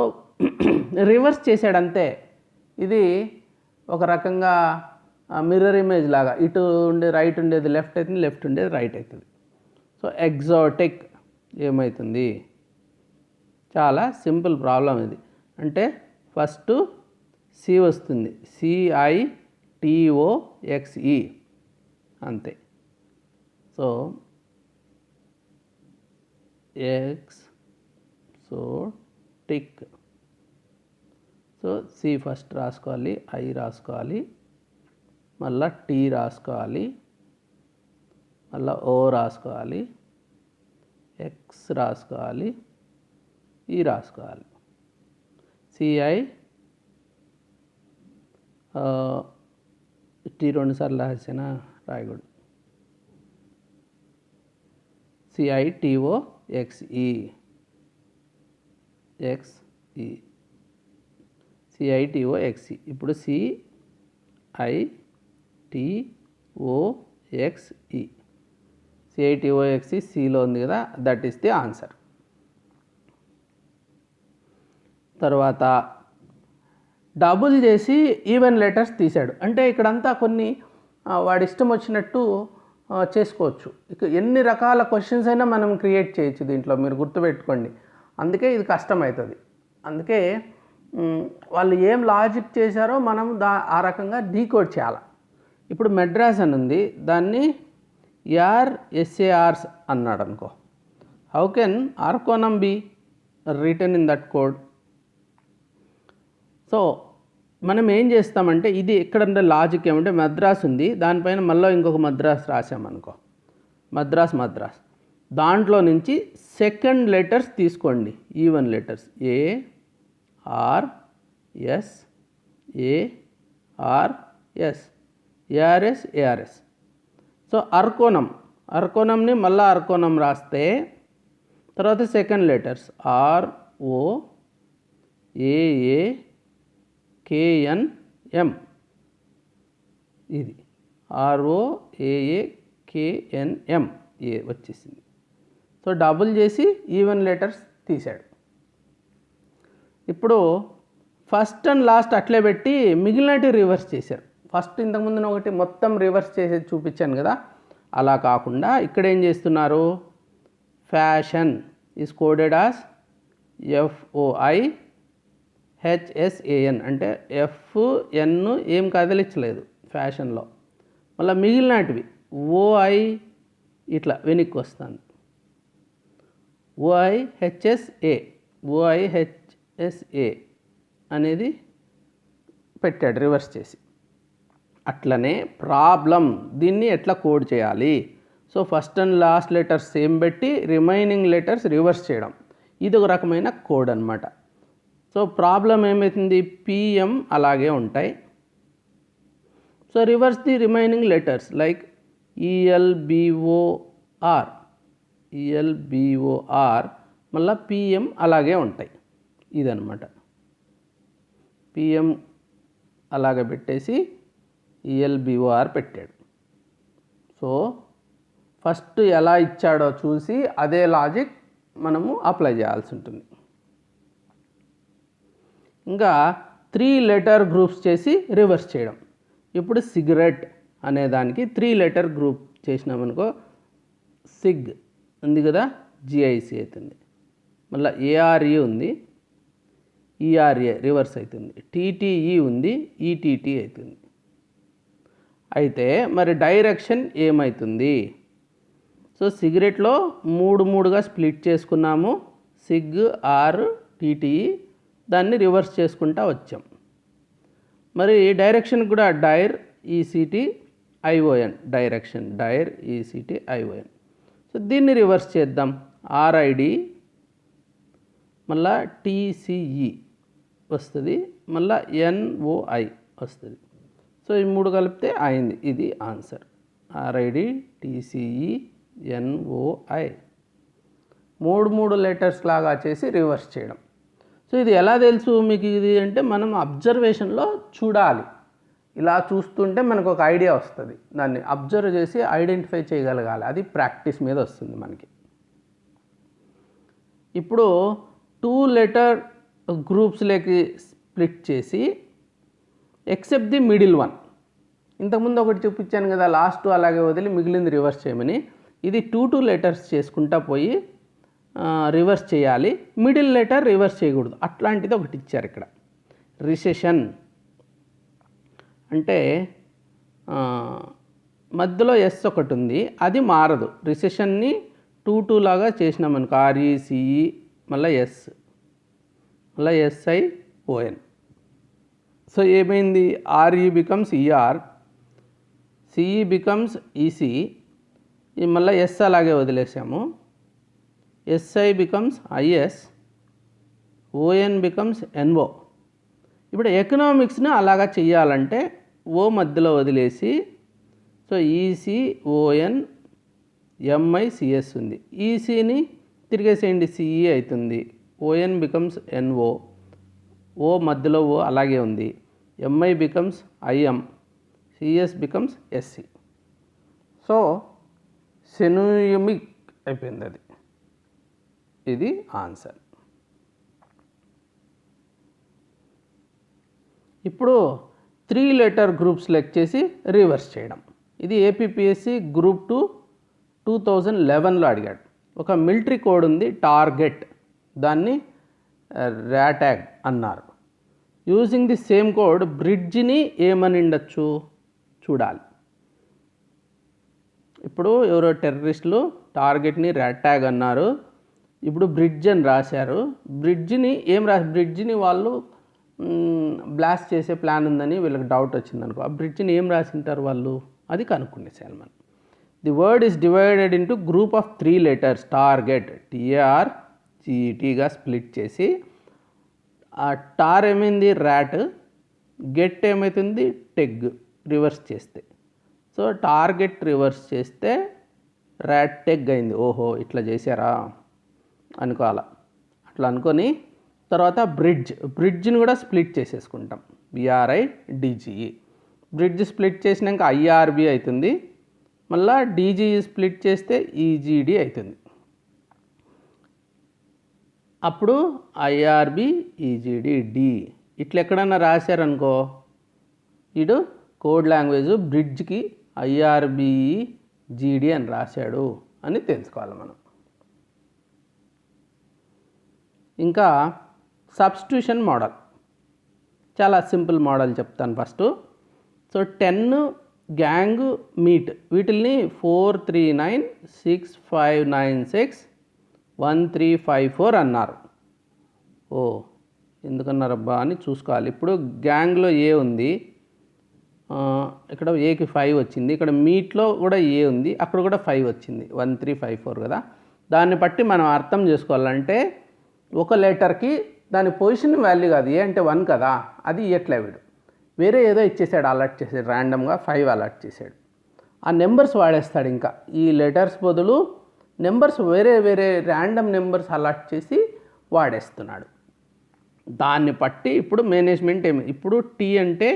రివర్స్ చేశాడంతే. ఇది ఒక రకంగా మిర్రర్ ఇమేజ్ లాగా, ఇటు ఉండే రైట్ ఉండేది లెఫ్ట్ అవుతుంది, లెఫ్ట్ ఉండేది రైట్ అవుతుంది. సో ఎగ్జాటిక్ ఏమవుతుంది, చాలా సింపుల్ ప్రాబ్లం ఇది. అంటే ఫస్ట్ సి వస్తుంది, CITOXE అంతే. So exotic. So C first రాసుకోవాలి, ఐ రాసుకోవాలి, మళ్ళా టీ రాసుకోవాలి, మళ్ళీ ఓ రాసుకోవాలి, ఎక్స్ రాసుకోవాలి, ఈ రాసుకోవాలి. CI టీ రెండుసార్లు రాసానా, రాయకూడదు. CITOXE CITOXE. ఇప్పుడు CITOXE సిలో ఉంది కదా, దట్ ఈస్ ది ఆన్సర్. తర్వాత డబుల్ చేసి ఈవెన్ లెటర్స్ తీశాడు. అంటే ఇక్కడంతా కొన్ని వాడి ఇష్టం వచ్చినట్టు చేసుకోవచ్చు. ఇక ఎన్ని రకాల క్వశ్చన్స్ అయినా మనం క్రియేట్ చేయొచ్చు దీంట్లో, మీరు గుర్తుపెట్టుకోండి. అందుకే ఇది కష్టమవుతుంది. అందుకే వాళ్ళు ఏం లాజిక్ చేశారో మనం ఆ రకంగా డీకోడ్ చేయాలి. ఇప్పుడు మెడ్రాస్ అని ఉంది, దాన్ని SARS అన్నాడు అనుకో. How can Arakkonam be written in that code? So మనం ఏం చేస్తామంటే, ఇది ఎక్కడ ఉండే లాజిక్ ఏమంటే, మద్రాస్ ఉంది, దానిపైన మళ్ళీ ఇంకొక మద్రాస్ రాసామనుకో, మద్రాస్. దాంట్లో నుంచి సెకండ్ లెటర్స్ తీసుకోండి, even letters, ARS, ARS. So అర్కోనంని మళ్ళీ అర్కోనం రాస్తే తర్వాత సెకండ్ లెటర్స్ ROAAKNM. ఇది ROAAKNM వచ్చేసింది. సో డబుల్ చేసి ఈవెన్ లెటర్స్ తీశాడు. ఇప్పుడు ఫస్ట్ అండ్ లాస్ట్ అట్లే పెట్టి మిగిలినవి రివర్స్ చేశారు. ఫస్ట్ ఇంతకుముందు ఒకటి మొత్తం రివర్స్ చేసేది చూపించాను కదా, అలా కాకుండా ఇక్కడ ఏం చేస్తున్నారు, fashion is coded as FOIHSAN. అంటే FN ఏం కదిలించలేదు ఫ్యాషన్లో, మళ్ళీ మిగిలినటివి ఓఐ ఇట్లా వెనక్కి వస్తుంది. ఓఐహెచ్ఎస్ఏ అనేది పెట్టాడు రివర్స్ చేసి. అట్లనే ప్రాబ్లం దీన్ని ఎట్లా కోడ్ చేయాలి? So first and last letters same పెట్టి రిమైనింగ్ లెటర్స్ రివర్స్ చేయడం, ఇది ఒక రకమైన కోడ్ అనమాట. సో ప్రాబ్లం ఏమవుతుంది, పిఎం అలాగే ఉంటాయి. So reverse the remaining letters like ELBOR మళ్ళీ పిఎం అలాగే ఉంటాయి. ఇదనమాట పిఎం అలాగే పెట్టేసి ఈఎల్బిఓఆర్ పెట్టాడు. సో ఫస్ట్ ఎలా ఇచ్చాడో చూసి అదే లాజిక్ మనము అప్లై చేయాల్సి ఉంటుంది. ఇంకా 3 లెటర్ గ్రూప్స్ చేసి రివర్స్ చేయడం. ఇప్పుడు సిగరెట్ అనే దానికి 3 లెటర్ గ్రూప్ చేసినామనుకో, సిగ్ ఉంది కదా, జిఐసి అవుతుంది. మళ్ళీ ఏఆర్ఈ ఉంది, ఈఆర్ఏ రివర్స్ అవుతుంది. టీటీఈ ఉంది, ఈటీటీ అవుతుంది. అయితే మరి డైరెక్షన్ ఏమవుతుంది? సో సిగరెట్లో 3గా స్ప్లిట్ చేసుకున్నాము, సిగ్ ఆర్ టీటీఈ, దాన్ని రివర్స్ చేసుకుంటా వచ్చాం. మరి డైరెక్షన్ కూడా dir ECT ION, direction dir ECT ION. So దీన్ని రివర్స్ చేద్దాం. ఆర్ఐడి మళ్ళా టీసీఈ వస్తుంది, మళ్ళా ఎన్ఓఐ వస్తుంది. సో ఈ 3 కలిపితే అయింది, ఇది ఆన్సర్. ఆర్ఐడి టీసీఈ ఎన్ఓఐ 3 లెటర్స్ లాగా చేసి రివర్స్ చేయడం. సో ఇది ఎలా తెలుసు మీకు ఇది అంటే, మనం అబ్జర్వేషన్లో చూడాలి. ఇలా చూస్తుంటే మనకు ఒక ఐడియా వస్తుంది, దాన్ని అబ్జర్వ్ చేసి ఐడెంటిఫై చేయగలగాలి. అది ప్రాక్టీస్ మీద వస్తుంది మనకి. ఇప్పుడు 2 లెటర్ గ్రూప్స్లోకి స్ప్లిట్ చేసి ఎక్సెప్ట్ ది మిడిల్ వన్, ఇంతకుముందు ఒకటి చూపించాను కదా, లాస్ట్ అలాగే వదిలి మిగిలింది రివర్స్ చేయమని. ఇది 2 లెటర్స్ చేసుకుంటా పోయి రివర్స్ చేయాలి, మిడిల్ లెటర్ రివర్స్ చేయకూడదు. అట్లాంటిది ఒకటి ఇచ్చారు ఇక్కడ. రిసెషన్ అంటే మధ్యలో ఎస్ ఒకటి ఉంది, అది మారదు. రిసెషన్ని 2 లాగా చేసినామనుకో, ఆర్ఈసిఈ మళ్ళీ ఎస్ మళ్ళీ ఎస్ఐఓఎన్. సో ఏమైంది, RE becomes ER, CE becomes EC, మళ్ళీ ఎస్ అలాగే వదిలేసాము, SI becomes IS, ON becomes NO. ఇప్పుడు ఎకనామిక్స్ని అలాగా చెయ్యాలంటే ఓ మధ్యలో వదిలేసి, so EC ON MI CS ఉంది, ఈసీని తిరిగేసేయండి, సిఈ అవుతుంది, ఓఎన్ బికమ్స్ ఎన్ఓ, ఓ మధ్యలో ఓ అలాగే ఉంది, MI becomes IM, CS becomes SC. So synonymic అయిపోయింది అది. ఇది ఆన్సర్. ఇప్పుడు 3 లెటర్ గ్రూప్స్ లెక్ చేసి రివర్స్ చేయడం. ఇది ఏపీపీఎస్సి గ్రూప్ 2 2011లో అడిగాడు. ఒక మిలిటరీ కోడ్ ఉంది టార్గెట్, దాన్ని ర్యాటాగ్ అన్నారు. యూజింగ్ ది సేమ్ కోడ్ బ్రిడ్జ్ని ఏమని ఉండొచ్చు చూడాలి. ఇప్పుడు ఎవరో టెర్రరిస్టులు టార్గెట్ని ర్యాటాగ్ అన్నారు, ఇప్పుడు బ్రిడ్జ్ అని రాశారు. బ్రిడ్జ్ని బ్రిడ్జ్ని వాళ్ళు బ్లాస్ట్ చేసే ప్లాన్ ఉందని వీళ్ళకి డౌట్ వచ్చిందనుకో, ఆ బ్రిడ్జ్ని ఏం రాసింటారు వాళ్ళు, అది కనుక్కునేసేయాలి మనం. The word is divided into group of 3 letters, target TR జీఈటీగా స్ప్లిట్ చేసి, ఆ టార్ ఏమైంది ర్యాట్, గెట్ ఏమవుతుంది టెగ్, రివర్స్ చేస్తే. సో టార్గెట్ రివర్స్ చేస్తే ర్యాట్ టెగ్ అయింది. ఓహో ఇట్లా చేశారా అనుకోవాలా. అట్లా అనుకొని తర్వాత బ్రిడ్జ్ని కూడా split చేసేసుకుంటాం, BRI DGE. Bridge split చేసినాక ఐఆర్బి అవుతుంది, మళ్ళీ డీజీఈ స్ప్లిట్ చేస్తే ఈజీడి అవుతుంది. అప్పుడు ఐఆర్బి ఈజీడి డి. ఇట్లా ఎక్కడన్నా రాశారనుకో, ఇడు కోడ్ లాంగ్వేజ్ బ్రిడ్జ్కి ఐఆర్బిఈ జీడి అని రాశాడు అని తెలుసుకోవాలి మనం. ఇంకా సబ్స్టిట్యూషన్ మోడల్, చాలా సింపుల్ మోడల్ చెప్తాను ఫస్ట్. సో 10 గ్యాంగ్ మీట్ వీటిల్ని 43965961354 అన్నారు. ఓ ఎందుకన్నారబ్బా అని చూసుకోవాలి. ఇప్పుడు గ్యాంగ్లో ఏ ఉంది, ఇక్కడ ఏకి 5 వచ్చింది, ఇక్కడ మీట్లో కూడా ఏ ఉంది, అక్కడ కూడా 5 వచ్చింది, 1354 కదా. దాన్ని బట్టి మనం అర్థం చేసుకోవాలంటే ఒక లెటర్కి దాని పొజిషన్ వాల్యూ కాదు, ఏ అంటే 1 కదా, అది ఇయ్యట్లే వీడు, వేరే ఏదో ఇచ్చేసాడు, అలర్ట్ చేసాడు, ర్యాండమ్గా 5 అలర్ట్ చేశాడు. ఆ నెంబర్స్ వాడేస్తాడు, ఇంకా ఈ లెటర్స్ బదులు నెంబర్స్ వేరే వేరే ర్యాండమ్ నెంబర్స్ అలర్ట్ చేసి వాడేస్తున్నాడు. దాన్ని బట్టి ఇప్పుడు మేనేజ్మెంట్ ఏమి, ఇప్పుడు టీ అంటే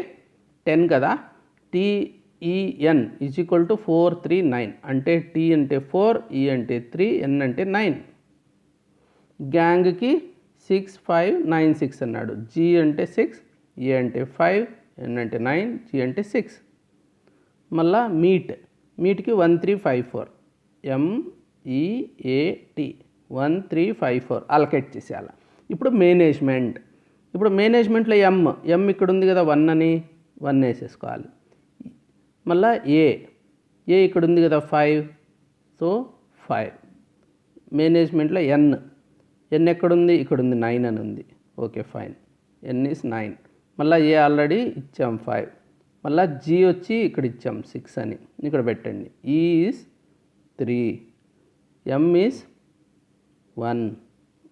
10 కదా, TEN ఈజ్ ఈక్వల్ టు 439 అంటే టీ అంటే 4, ఈ అంటే 3, ఎన్ అంటే 9. గ్యాంగ్కి 6596 అన్నాడు, జీ అంటే 6, ఏ అంటే 5, ఎన్ అంటే 9, జీ అంటే 6. మళ్ళా మీట్కి 1354, MEAT 1354 అలకేట్ చేసేయాలి. ఇప్పుడు మేనేజ్మెంట్లో ఎం ఇక్కడ ఉంది కదా, 1 అని 1 వేసేసుకోవాలి. మళ్ళా ఏ ఇక్కడ ఉంది కదా 5, సో 5. మేనేజ్మెంట్లో ఎన్ ఎక్కడుంది, ఇక్కడ ఉంది 9 అని ఉంది, ఓకే ఫైన్, ఎన్ ఈస్ 9. మళ్ళీ ఏ ఆల్రెడీ ఇచ్చాం 5, మళ్ళీ జీ వచ్చి ఇక్కడ ఇచ్చాం 6 అని ఇక్కడ పెట్టండి. ఈ ఈజ్ 3, ఎం ఈజ్ 1,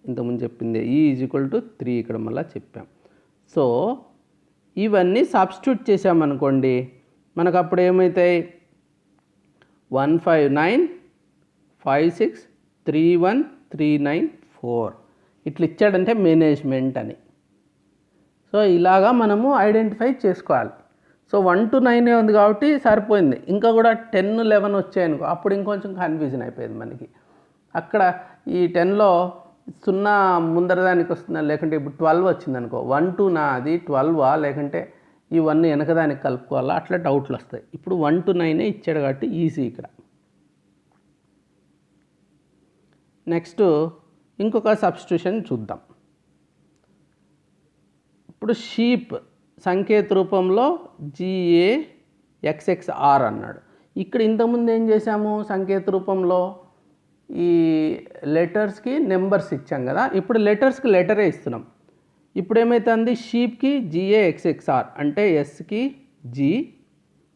ఇంతకుముందు చెప్పింది ఈ ఈజ్ ఈక్వల్ టు 3 ఇక్కడ మళ్ళీ చెప్పాం. సో ఇవన్నీ సబ్స్టిట్యూట్ చేసామనుకోండి, మనకు అప్పుడు ఏమవుతాయి, 159563139 ఇట్లా ఇచ్చాడంటే మేనేజ్మెంట్ అని. సో ఇలాగా మనము ఐడెంటిఫై చేసుకోవాలి. సో 1 to 9 ఉంది కాబట్టి సరిపోయింది. ఇంకా కూడా 10, 11 వచ్చాయనుకో, అప్పుడు ఇంకొంచెం కన్ఫ్యూజన్ అయిపోయింది మనకి. అక్కడ ఈ 10లో 0 ముందర దానికి వస్తుందా, లేకుంటే ఇప్పుడు 12 వచ్చిందనుకో, 1 to అది 12 లేకుంటే ఈ 1 వెనకదానికి కలుపుకోవాలా, అట్లా డౌట్లు వస్తాయి. ఇప్పుడు 1 to 9 ఇచ్చాడు కాబట్టి ఈజీ ఇక్కడ. నెక్స్ట్ ఇంకొక సబ్స్టిట్యూషన్ చూద్దాం. ఇప్పుడు షీప్ సంకేత రూపంలో GAXXR అన్నాడు. ఇక్కడ ఇంతకుముందు ఏం చేసాము, సంకేత రూపంలో ఈ లెటర్స్కి నెంబర్స్ ఇచ్చాం కదా, ఇప్పుడు లెటర్స్కి లెటరే ఇస్తున్నాం. ఇప్పుడు ఏమవుతుంది, షీప్కి GAXXR అంటే ఎస్కి జీ,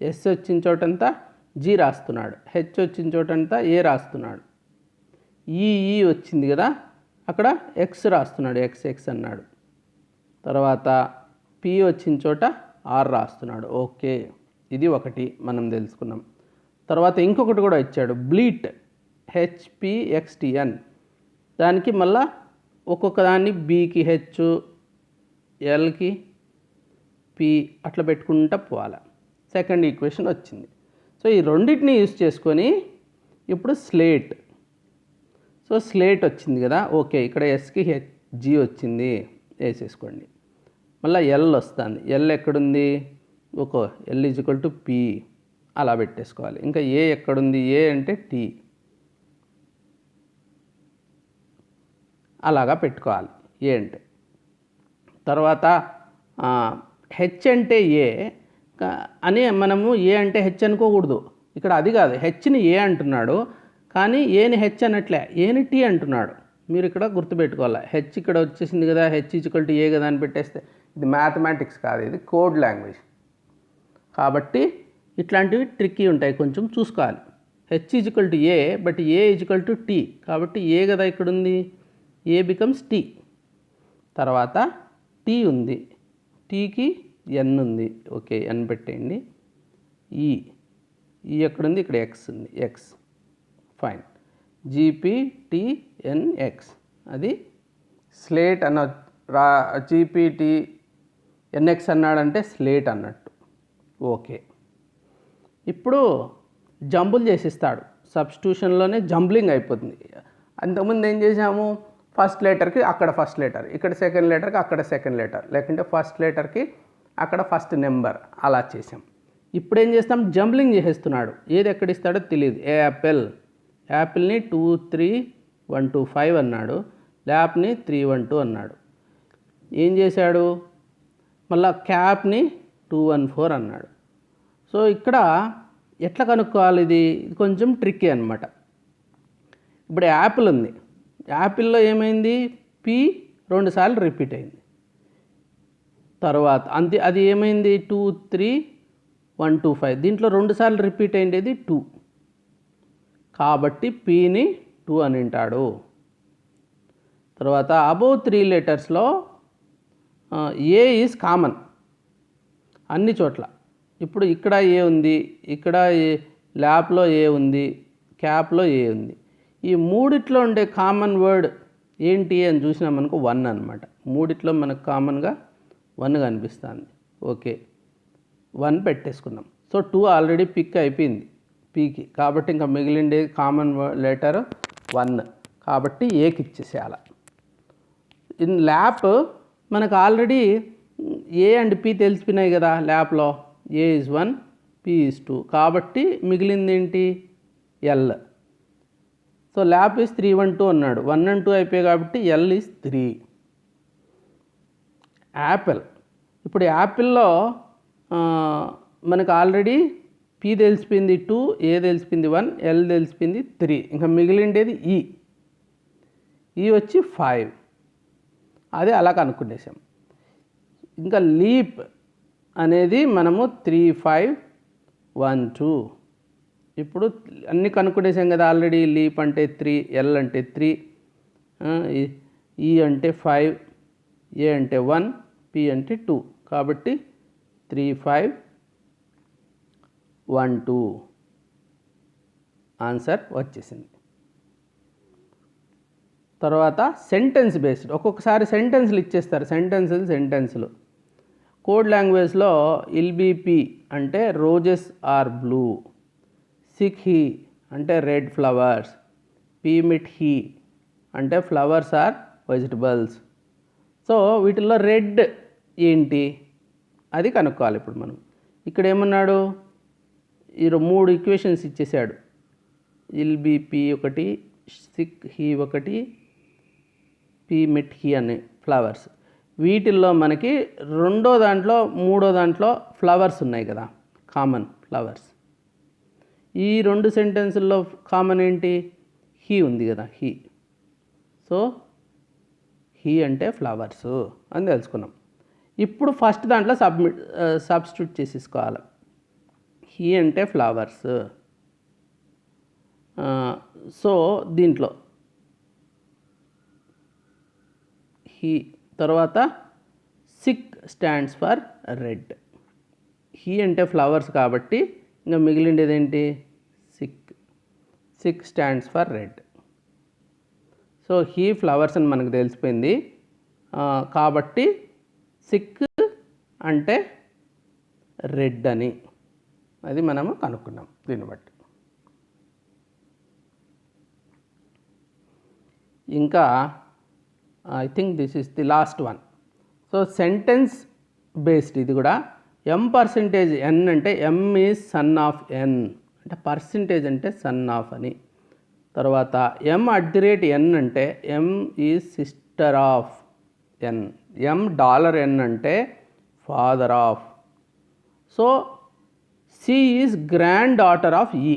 ఎస్ వచ్చిన చోటంతా జీ రాస్తున్నాడు, హెచ్ వచ్చిన చోటంతా ఏ రాస్తున్నాడు, ఈ వచ్చింది కదా, అక్కడ ఎక్స్ రాస్తున్నాడు, ఎక్స్ అన్నాడు. తర్వాత పి వచ్చిన చోట ఆర్ రాస్తున్నాడు. ఓకే, ఇది ఒకటి మనం తెలుసుకున్నాం. తర్వాత ఇంకొకటి కూడా ఇచ్చాడు, బ్లీట్ HPXTN, దానికి మళ్ళా ఒక్కొక్క దాన్ని బీకి హెచ్, ఎల్కి పి అట్లా పెట్టుకుంటా పోవాలి. సెకండ్ ఈక్వేషన్ వచ్చింది. సో ఈ రెండింటిని యూజ్ చేసుకొని ఇప్పుడు స్లేట్, సో స్లేట్ వచ్చింది కదా, ఓకే ఇక్కడ ఎస్కి జీ వచ్చింది వేసేసుకోండి. మళ్ళీ ఎల్ వస్తుంది, ఎల్ ఎక్కడుంది, okay L is equal to P అలా పెట్టేసుకోవాలి. ఇంకా ఏ ఎక్కడుంది, ఏ అంటే టీ, అలాగా పెట్టుకోవాలి ఏ అంటే. తర్వాత హెచ్ అంటే ఏ అని మనము ఏ అంటే హెచ్ అనుకోకూడదు, ఇక్కడ అది కాదు, హెచ్ని ఏ అంటున్నాడు కానీ ఏని హెచ్ అనట్లే, ఏని టీ అంటున్నాడు. మీరు ఇక్కడ గుర్తుపెట్టుకోవాలి, హెచ్ ఇక్కడ వచ్చేసింది కదా, హెచ్ ఈక్వల్ టు ఏ కదా అని పెట్టేస్తే ఇది మ్యాథమెటిక్స్ కాదు, ఇది కోడ్ లాంగ్వేజ్. కాబట్టి ఇట్లాంటివి ట్రిక్కీ ఉంటాయి, కొంచెం చూసుకోవాలి. H equal to A but A equal to T, కాబట్టి ఏ కదా ఇక్కడ ఉంది, ఏ బికమ్స్ టీ. తర్వాత టీ ఉంది, టీకి ఎన్ ఉంది, ఓకే ఎన్ పెట్టేయండి. ఈ ఎక్కడుంది, ఇక్కడ ఎక్స్ ఉంది, ఎక్స్ ఫైన్. GPTNX అది స్లేట్ అన్న GPTNX అన్నాడంటే స్లేట్ అన్నట్టు. ఓకే, ఇప్పుడు జంబుల్ చేసిస్తాడు, సబ్స్టిట్యూషన్లోనే జంబ్లింగ్ అయిపోతుంది. అంతకుముందు ఏం చేసాము, ఫస్ట్ లెటర్కి అక్కడ ఫస్ట్ లెటర్, ఇక్కడ సెకండ్ లెటర్కి అక్కడ సెకండ్ లెటర్, లేకుంటే ఫస్ట్ లెటర్కి అక్కడ ఫస్ట్ నెంబర్, అలా చేసాం. ఇప్పుడు ఏం చేస్తాం, జంబ్లింగ్ చేసేస్తున్నాడు, ఏది ఎక్కడ ఇస్తాడో తెలియదు. యాపిల్ని 23125 అన్నాడు, ల్యాప్ని 312 అన్నాడు. ఏం చేశాడు, మళ్ళా క్యాప్ని 214 అన్నాడు. సో సో ఇక్కడ ఎట్లా కనుక్కోవాలి, ఇది కొంచెం ట్రిక్కీ అనమాట. ఇప్పుడు యాపిల్ ఉంది, యాపిల్లో ఏమైంది, పి 2 సార్లు రిపీట్ అయింది. తర్వాత అది ఏమైంది 2 3 1 2 5, దీంట్లో 2 సార్లు రిపీట్ అయ్యేది 2, కాబట్టి పిని 2 అని అంటాడు. తర్వాత అబౌవ్ 3 లెటర్స్లో ఏ ఈజ్ కామన్ అన్ని చోట్ల. ఇప్పుడు ఇక్కడ ఏ ఉంది, ఇక్కడ ల్యాప్లో ఏ ఉంది, క్యాప్లో ఏ ఉంది. ఈ మూడిట్లో ఉండే కామన్ వర్డ్ ఏంటి అని చూసినామనుకో 1 అనమాట. మూడిట్లో మనకు కామన్గా 1 కనిపిస్తుంది. ఓకే, 1 పెట్టేసుకున్నాం. సో 2 ఆల్రెడీ పిక్ అయిపోయింది పీకి, కాబట్టి ఇంకా మిగిలిండే కామన్ లెటర్ 1, కాబట్టి ఏకి ఇచ్చేసేయాలి. ఇన్ ల్యాప్ మనకు ఆల్రెడీ ఏ అండ్ పి తెలిసిపోయినాయి కదా, ల్యాప్లో ఏ ఈజ్ 1 పి ఈజ్ 2, కాబట్టి మిగిలింది ఏంటి, ఎల్. సో ల్యాప్ ఈజ్ 3 1 2 అన్నాడు, 1 and 2 అయిపోయాయి కాబట్టి ఎల్ ఈజ్ 3. యాపిల్, ఇప్పుడు యాపిల్లో మనకు ఆల్రెడీ పి తెలిసిపోయింది 2, ఏ తెలిసిపోయింది 1, ఎల్ తెలిసిపోయింది 3, ఇంకా మిగిలిండేది ఈ వచ్చి 5. అదే అలా కనుక్కునేసాం. ఇంకా లీప్ అనేది మనము 3 5 1 2. ఇప్పుడు అన్నీ కనుక్కునేసాం కదా ఆల్రెడీ. లీప్ అంటే 3, ఎల్ అంటే 3, ఈ అంటే 5, ఏ అంటే 1, పి అంటే 2, కాబట్టి 3 5 1 2 ఆన్సర్ వచ్చేసింది. తర్వాత సెంటెన్స్ బేస్డ్, ఒక్కొక్కసారి సెంటెన్స్లు ఇచ్చేస్తారు. సెంటెన్సులు కోడ్ లాంగ్వేజ్లో ఇల్బిపి అంటే roses are blue, sick he అంటే రెడ్ ఫ్లవర్స్, పీమిట్ హీ అంటే ఫ్లవర్స్ ఆర్ వెజిటబుల్స్. సో వీటిల్లో రెడ్ ఏంటి అది కనుక్కోవాలి. ఇప్పుడు మనం ఇక్కడ ఏమన్నాడు, ఈ 3 ఈక్వేషన్స్ ఇచ్చేసాడు. ఇల్బిపి ఒకటి, సిక్ హీ ఒకటి, పీమిట్ హీ అనే ఫ్లవర్స్. వీటిల్లో మనకి రెండో దాంట్లో మూడో దాంట్లో ఫ్లవర్స్ ఉన్నాయి కదా, కామన్ ఫ్లవర్స్. ఈ 2 సెంటెన్సుల్లో కామన్ ఏంటి, హీ ఉంది కదా, హీ. సో హీ అంటే ఫ్లవర్స్ అని తెలుసుకున్నాం. ఇప్పుడు ఫస్ట్ దాంట్లో సబ్స్టిట్యూట్ చేసేసుకోవాలి. హీ అంటే ఫ్లవర్స్. సో దీంట్లో హీ తర్వాత sick stands for red. He అంటే ఫ్లవర్స్ కాబట్టి ఇంకా మిగిలిండేది ఏంటి, sick stands for red. So he flowers అని మనకు తెలిసిపోయింది, కాబట్టి సిక్ అంటే రెడ్ అని అది మనము కనుక్కున్నాం దీన్ని బట్టి. ఇంకా I think this is the last one. So sentence based ఇది కూడా. M% N అంటే M is son of N అంటే పర్సంటేజ్ అంటే సన్ ఆఫ్ అని. తర్వాత M@N అంటే M is sister of N. $N అంటే father of. So C is granddaughter of E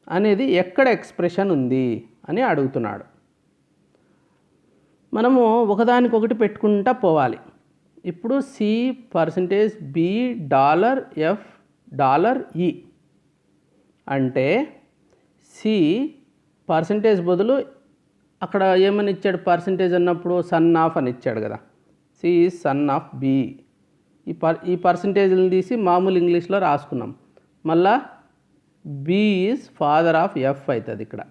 అనేది ఎక్కడ ఎక్స్ప్రెషన్ ఉంది అని అడుగుతున్నాడు. మనము ఒకదానికొకటి పెట్టుకుంటా పోవాలి. ఇప్పుడు C%B $F $E అంటే C పర్సంటేజ్ బదులు అక్కడ ఏమని ఇచ్చాడు, పర్సంటేజ్ అన్నప్పుడు సన్ ఆఫ్ అని ఇచ్చాడు కదా, C is son of B. ఈ పర్సంటేజ్ని తీసి మామూలు ఇంగ్లీష్లో రాసుకున్నాం. మళ్ళా B is father of F అవుతుంది. ఇక్కడ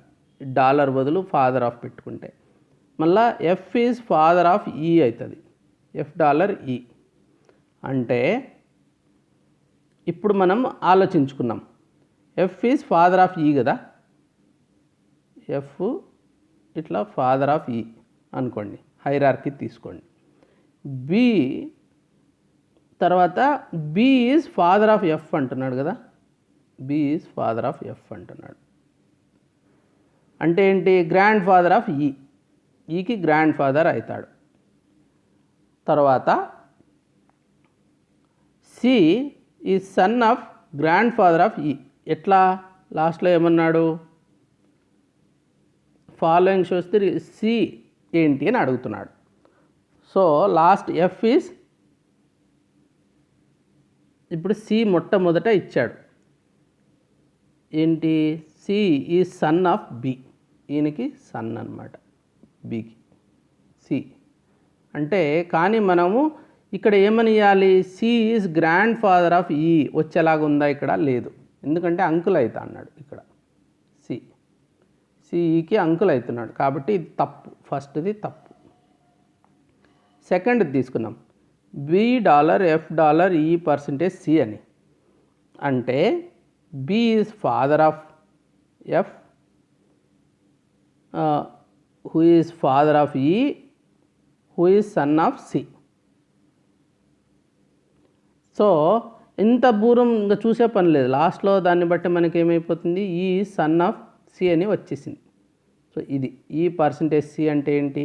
డాలర్ బదులు ఫాదర్ ఆఫ్ పెట్టుకుంటే మళ్ళా F is father of E అవుతుంది, $E. అంటే ఇప్పుడు మనం ఆలోచించుకున్నాం, F is father of E కదా, F ఇట్లా ఫాదర్ ఆఫ్ E అనుకోండి, హైరార్కీ తీసుకోండి. B తర్వాత B is father of F అంటున్నాడు కదా, B is father of F అంటున్నాడు. అంటే ఏంటి, గ్రాండ్ ఫాదర్ ఆఫ్ E. ఈకి గ్రాండ్ ఫాదర్ అవుతాడు. తర్వాత C సి ఈ son of grandfather of E. ఎట్లా లాస్ట్లో ఏమన్నాడు, ఫాలోయింగ్ షోస్ ది సి ఏంటి అని అడుగుతున్నాడు. సో లాస్ట్ ఎఫ్ ఈజ్, ఇప్పుడు సి మొట్టమొదట ఇచ్చాడు ఏంటి, సి ఈ సన్ ఆఫ్ బి. ఈయనకి సన్ అనమాట, బికి సి అంటే. కానీ మనము ఇక్కడ ఏమని ఇవ్వాలి, C is grandfather of E వచ్చేలాగా ఉందా, ఇక్కడ లేదు, ఎందుకంటే అంకుల్ అవుతా అన్నాడు ఇక్కడ. సిఈకి అంకుల్ అవుతున్నాడు కాబట్టి ఇది తప్పు, ఫస్ట్ది తప్పు. సెకండ్ తీసుకున్నాం, $B$F$E% అని. అంటే B is father of F, who is father of E, who is son of C. So ఇంత దూరం ఇంకా చూసే పని లేదు, లాస్ట్లో దాన్ని బట్టి మనకి ఏమైపోతుంది, ఈ సన్ ఆఫ్ సి అని వచ్చేసింది. సో ఇది ఈ పర్సంటేజ్ సి అంటే ఏంటి,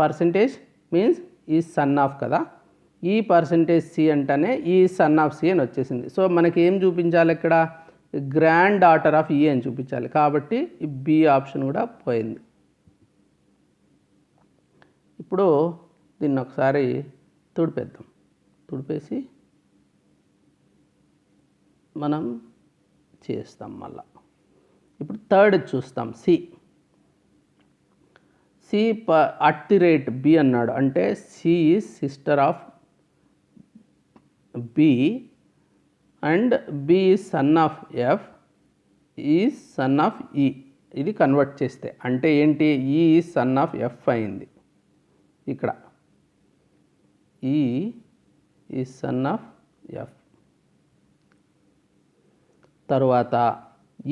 పర్సంటేజ్ మీన్స్ ఈ సన్ ఆఫ్ కదా, ఈ పర్సంటేజ్ సి అంటేనే ఈ సన్ ఆఫ్ సి అని వచ్చేసింది. సో మనకి ఏం చూపించాలి ఇక్కడ, గ్రాండ్ డాటర్ ఆఫ్ ఈ అని చూపించాలి, కాబట్టి ఈ బి ఆప్షన్ కూడా పోయింది. ఇప్పుడు దీన్ని ఒకసారి తుడిపేద్దాం, తుడిపేసి మనం చేస్తాం మళ్ళా. ఇప్పుడు థర్డ్ చూస్తాం, C at the rate B అన్నాడు, అంటే C is sister of B and B is son of F, is son of E. ఇది కన్వర్ట్ చేస్తే అంటే ఏంటి, ఈ ఈజ్ సన్ ఆఫ్ ఎఫ్ అయింది ఇక్కడ, E is son of F. తర్వాత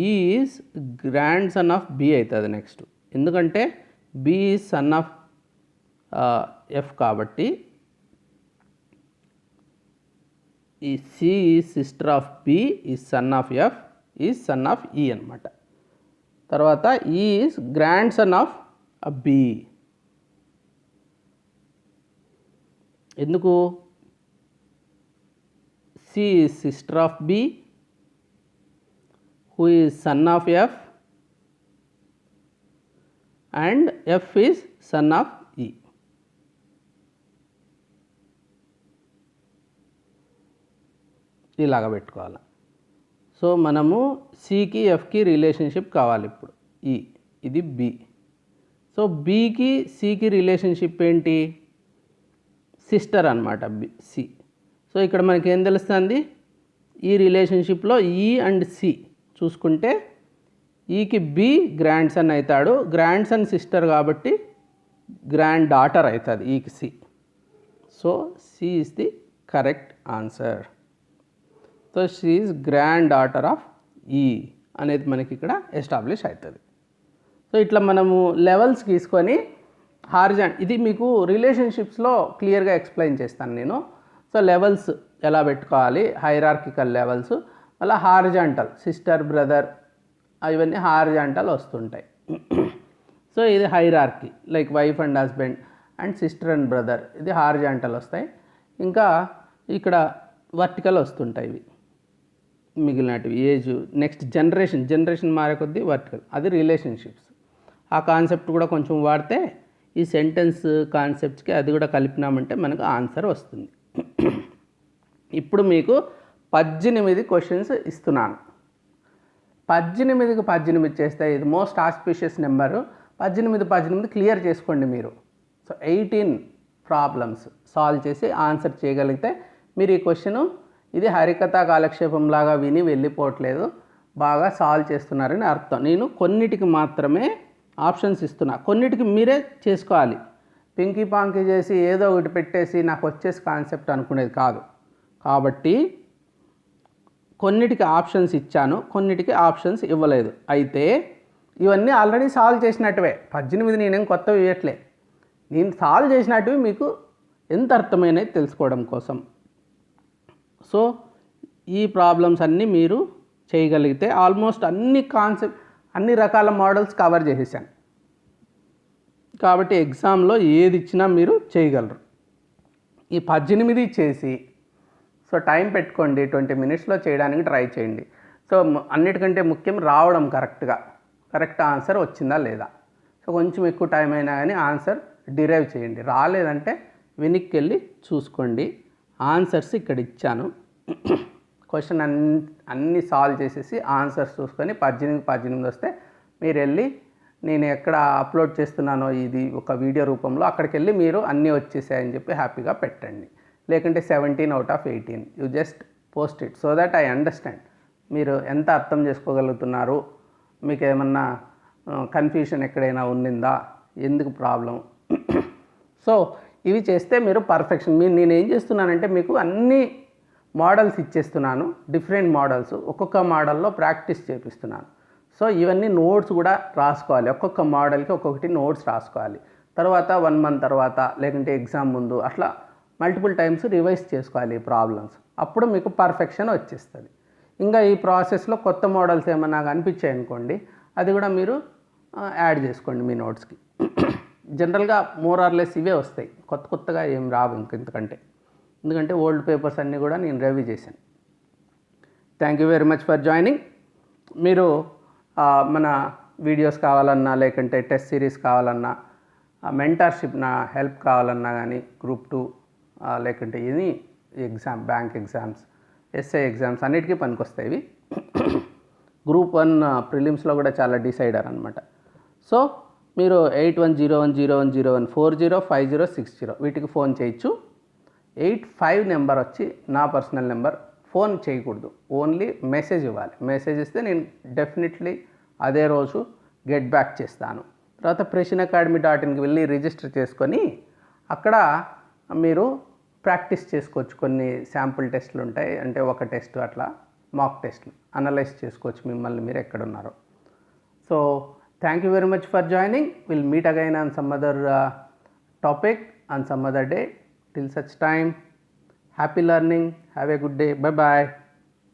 is grandson of B అవుతుంది నెక్స్ట్, ఎందుకంటే B is son of F కాబట్టి ఈ C is sister of B, is son of F, is son of E అనమాట. తర్వాత is grandson of B. ఎందుకు, C is sister of B, who is son of F and F is son of E. ఇలాగ పెట్టుకోవాలి. So మనము సికి ఎఫ్కి relationship కావాలి ఇప్పుడు, ఇది బి. సో బికి సికి రిలేషన్షిప్ ఏంటి, సిస్టర్ అనమాట సి. సో ఇక్కడ మనకి ఏం తెలుస్తుంది, ఈ రిలేషన్షిప్లో ఈ అండ్ సి చూసుకుంటే ఈకి బి గ్రాండ్ సన్ అవుతాడు, గ్రాండ్ సన్ సిస్టర్ కాబట్టి గ్రాండ్ డాటర్ అవుతుంది ఈకి C. So C is the correct answer. So C is granddaughter of E అనేది మనకి ఇక్కడ ఎస్టాబ్లిష్ అవుతుంది. సో ఇట్లా మనము లెవెల్స్ తీసుకొని ఇది మీకు రిలేషన్షిప్స్లో క్లియర్గా ఎక్స్ప్లెయిన్ చేస్తాను నేను. సో లెవెల్స్ ఎలా పెట్టుకోవాలి, హైరార్కికల్ లెవెల్స్, అలా హారిజాంటల్ సిస్టర్ బ్రదర్ ఇవన్నీ హారిజాంటల్ వస్తుంటాయి. సో ఇది hierarchy like wife and husband and sister and brother, ఇది హారిజాంటల్ వస్తాయి. ఇంకా ఇక్కడ వర్టికల్ వస్తుంటాయి ఇవి మిగిలినటివి, ఏజ్ నెక్స్ట్ జనరేషన్ మారే కొద్దీ వర్టికల్, అది రిలేషన్షిప్స్. ఆ కాన్సెప్ట్ కూడా కొంచెం వాడితే ఈ సెంటెన్స్ కాన్సెప్ట్స్కి అది కూడా కలిపినామంటే మనకు ఆన్సర్ వస్తుంది. ఇప్పుడు మీకు 18 క్వశ్చన్స్ ఇస్తున్నాను. 18కి 18 చేస్తే ఇది మోస్ట్ ఆస్పిషియస్ నెంబరు. 18 క్లియర్ చేసుకోండి మీరు. సో 18 ప్రాబ్లమ్స్ సాల్వ్ చేసి ఆన్సర్ చేయగలిగితే మీరు ఈ క్వశ్చను ఇది హరికథా కాలక్షేపంలాగా విని వెళ్ళిపోవట్లేదు, బాగా సాల్వ్ చేస్తున్నారని అర్థం. నేను కొన్నిటికి మాత్రమే ఆప్షన్స్ ఇస్తున్నా, కొన్నిటికి మీరే చేసుకోవాలి. పింకీ పాంకీ చేసి ఏదో ఒకటి పెట్టేసి నాకు వచ్చేసి కాన్సెప్ట్ అనుకునేది కాదు. కాబట్టి కొన్నిటికి ఆప్షన్స్ ఇచ్చాను, కొన్నిటికి ఆప్షన్స్ ఇవ్వలేదు. అయితే ఇవన్నీ ఆల్రెడీ సాల్వ్ చేసినట్టువే, 18 నేనేం కొత్తవి ఇవ్వట్లే, నేను సాల్వ్ చేసినట్టువి మీకు ఎంత అర్థమైనది తెలుసుకోవడం కోసం. సో ఈ ప్రాబ్లమ్స్ అన్నీ మీరు చేయగలిగితే ఆల్మోస్ట్ అన్ని రకాల మోడల్స్ కవర్ చేసేసాను. కాబట్టి ఎగ్జామ్లో ఏది ఇచ్చినా మీరు చేయగలరు. ఈ 18 చేసి సో టైం పెట్టుకోండి, 20 మినిట్స్లో చేయడానికి ట్రై చేయండి. సో అన్నిటికంటే ముఖ్యం రావడం కరెక్ట్ ఆన్సర్ వచ్చిందా లేదా. సో కొంచెం ఎక్కువ టైం అయినా కానీ ఆన్సర్ డిరైవ్ చేయండి. రాలేదంటే వెనక్కి వెళ్ళి చూసుకోండి. ఆన్సర్స్ ఇక్కడ ఇచ్చాను. క్వశ్చన్ అన్నీ సాల్వ్ చేసేసి ఆన్సర్స్ చూసుకొని 18 వస్తే మీరు వెళ్ళి నేను ఎక్కడ అప్లోడ్ చేస్తున్నానో ఇది ఒక వీడియో రూపంలో అక్కడికి వెళ్ళి మీరు అన్నీ వచ్చేసాయని చెప్పి హ్యాపీగా పెట్టండి. లేకుంటే 17 out of 18 you just post it so that I understand మీరు ఎంత అర్థం చేసుకోగలుగుతున్నారు, మీకు ఏమన్నా కన్ఫ్యూషన్ ఎక్కడైనా ఉండిందా, ఎందుకు ప్రాబ్లం. సో ఇవి చేస్తే మీరు పర్ఫెక్షన్. నేను ఏం చేస్తున్నానంటే మీకు అన్ని మోడల్స్ ఇచ్చేస్తున్నాను, డిఫరెంట్ మోడల్స్, ఒక్కొక్క మోడల్లో ప్రాక్టీస్ చేపిస్తున్నాను. సో ఇవన్నీ నోట్స్ కూడా రాసుకోవాలి, ఒక్కొక్క మోడల్కి ఒక్కొక్కటి నోట్స్ రాసుకోవాలి. తర్వాత 1 month తర్వాత లేకుంటే ఎగ్జామ్ ముందు అట్లా మల్టిపుల్ టైమ్స్ రివైజ్ చేసుకోవాలి ఈ ప్రాబ్లమ్స్. అప్పుడు మీకు పర్ఫెక్షన్ వచ్చేస్తుంది. ఇంకా ఈ ప్రాసెస్లో కొత్త మోడల్స్ ఏమన్నా కనిపించాయి అనుకోండి, అది కూడా మీరు యాడ్ చేసుకోండి మీ నోట్స్కి. జనరల్గా మోర్ ఆర్ లెస్ ఇవే వస్తాయి, కొత్తగా ఏం రావు ఇంతకంటే, ఎందుకంటే ఓల్డ్ పేపర్స్ అన్నీ కూడా నేను రివ్యూ చేశాను. Thank you very much for joining. మీరు మన వీడియోస్ కావాలన్నా లేకుంటే టెస్ట్ సిరీస్ కావాలన్నా మెంటర్షిప్ నా హెల్ప్ కావాలన్నా కానీ Group 2 లేకుంటే ఇది exam, bank exams, SI exams అన్నిటికీ పనికొస్తాయి ఇవి. Group 1 ప్రిలిమ్స్లో కూడా చాలా డిసైడర్ అనమాట. సో మీరు 81010101405060 వీటికి ఫోన్ చేయొచ్చు. 85 నెంబర్ వచ్చి నా పర్సనల్ నెంబర్. ఫోన్ చేయకూడదు, ఓన్లీ మెసేజ్ ఇవ్వాలి. మెసేజ్ ఇస్తే నేను డెఫినెట్లీ అదే రోజు గెట్ బ్యాక్ చేస్తాను. తర్వాత prashnaacademy.inకి వెళ్ళి రిజిస్టర్ చేసుకొని అక్కడ మీరు ప్రాక్టీస్ చేసుకోవచ్చు. కొన్ని శాంపుల్ టెస్టులు ఉంటాయి, అంటే ఒక టెస్ట్ అట్లా మాక్ టెస్ట్లు అనలైజ్ చేసుకోవచ్చు మిమ్మల్ని మీరు ఎక్కడున్నారో. So thank you very much for joining. Will meet again on some other topic on some other day. Till such time, happy learning. Have a good day. Bye bye.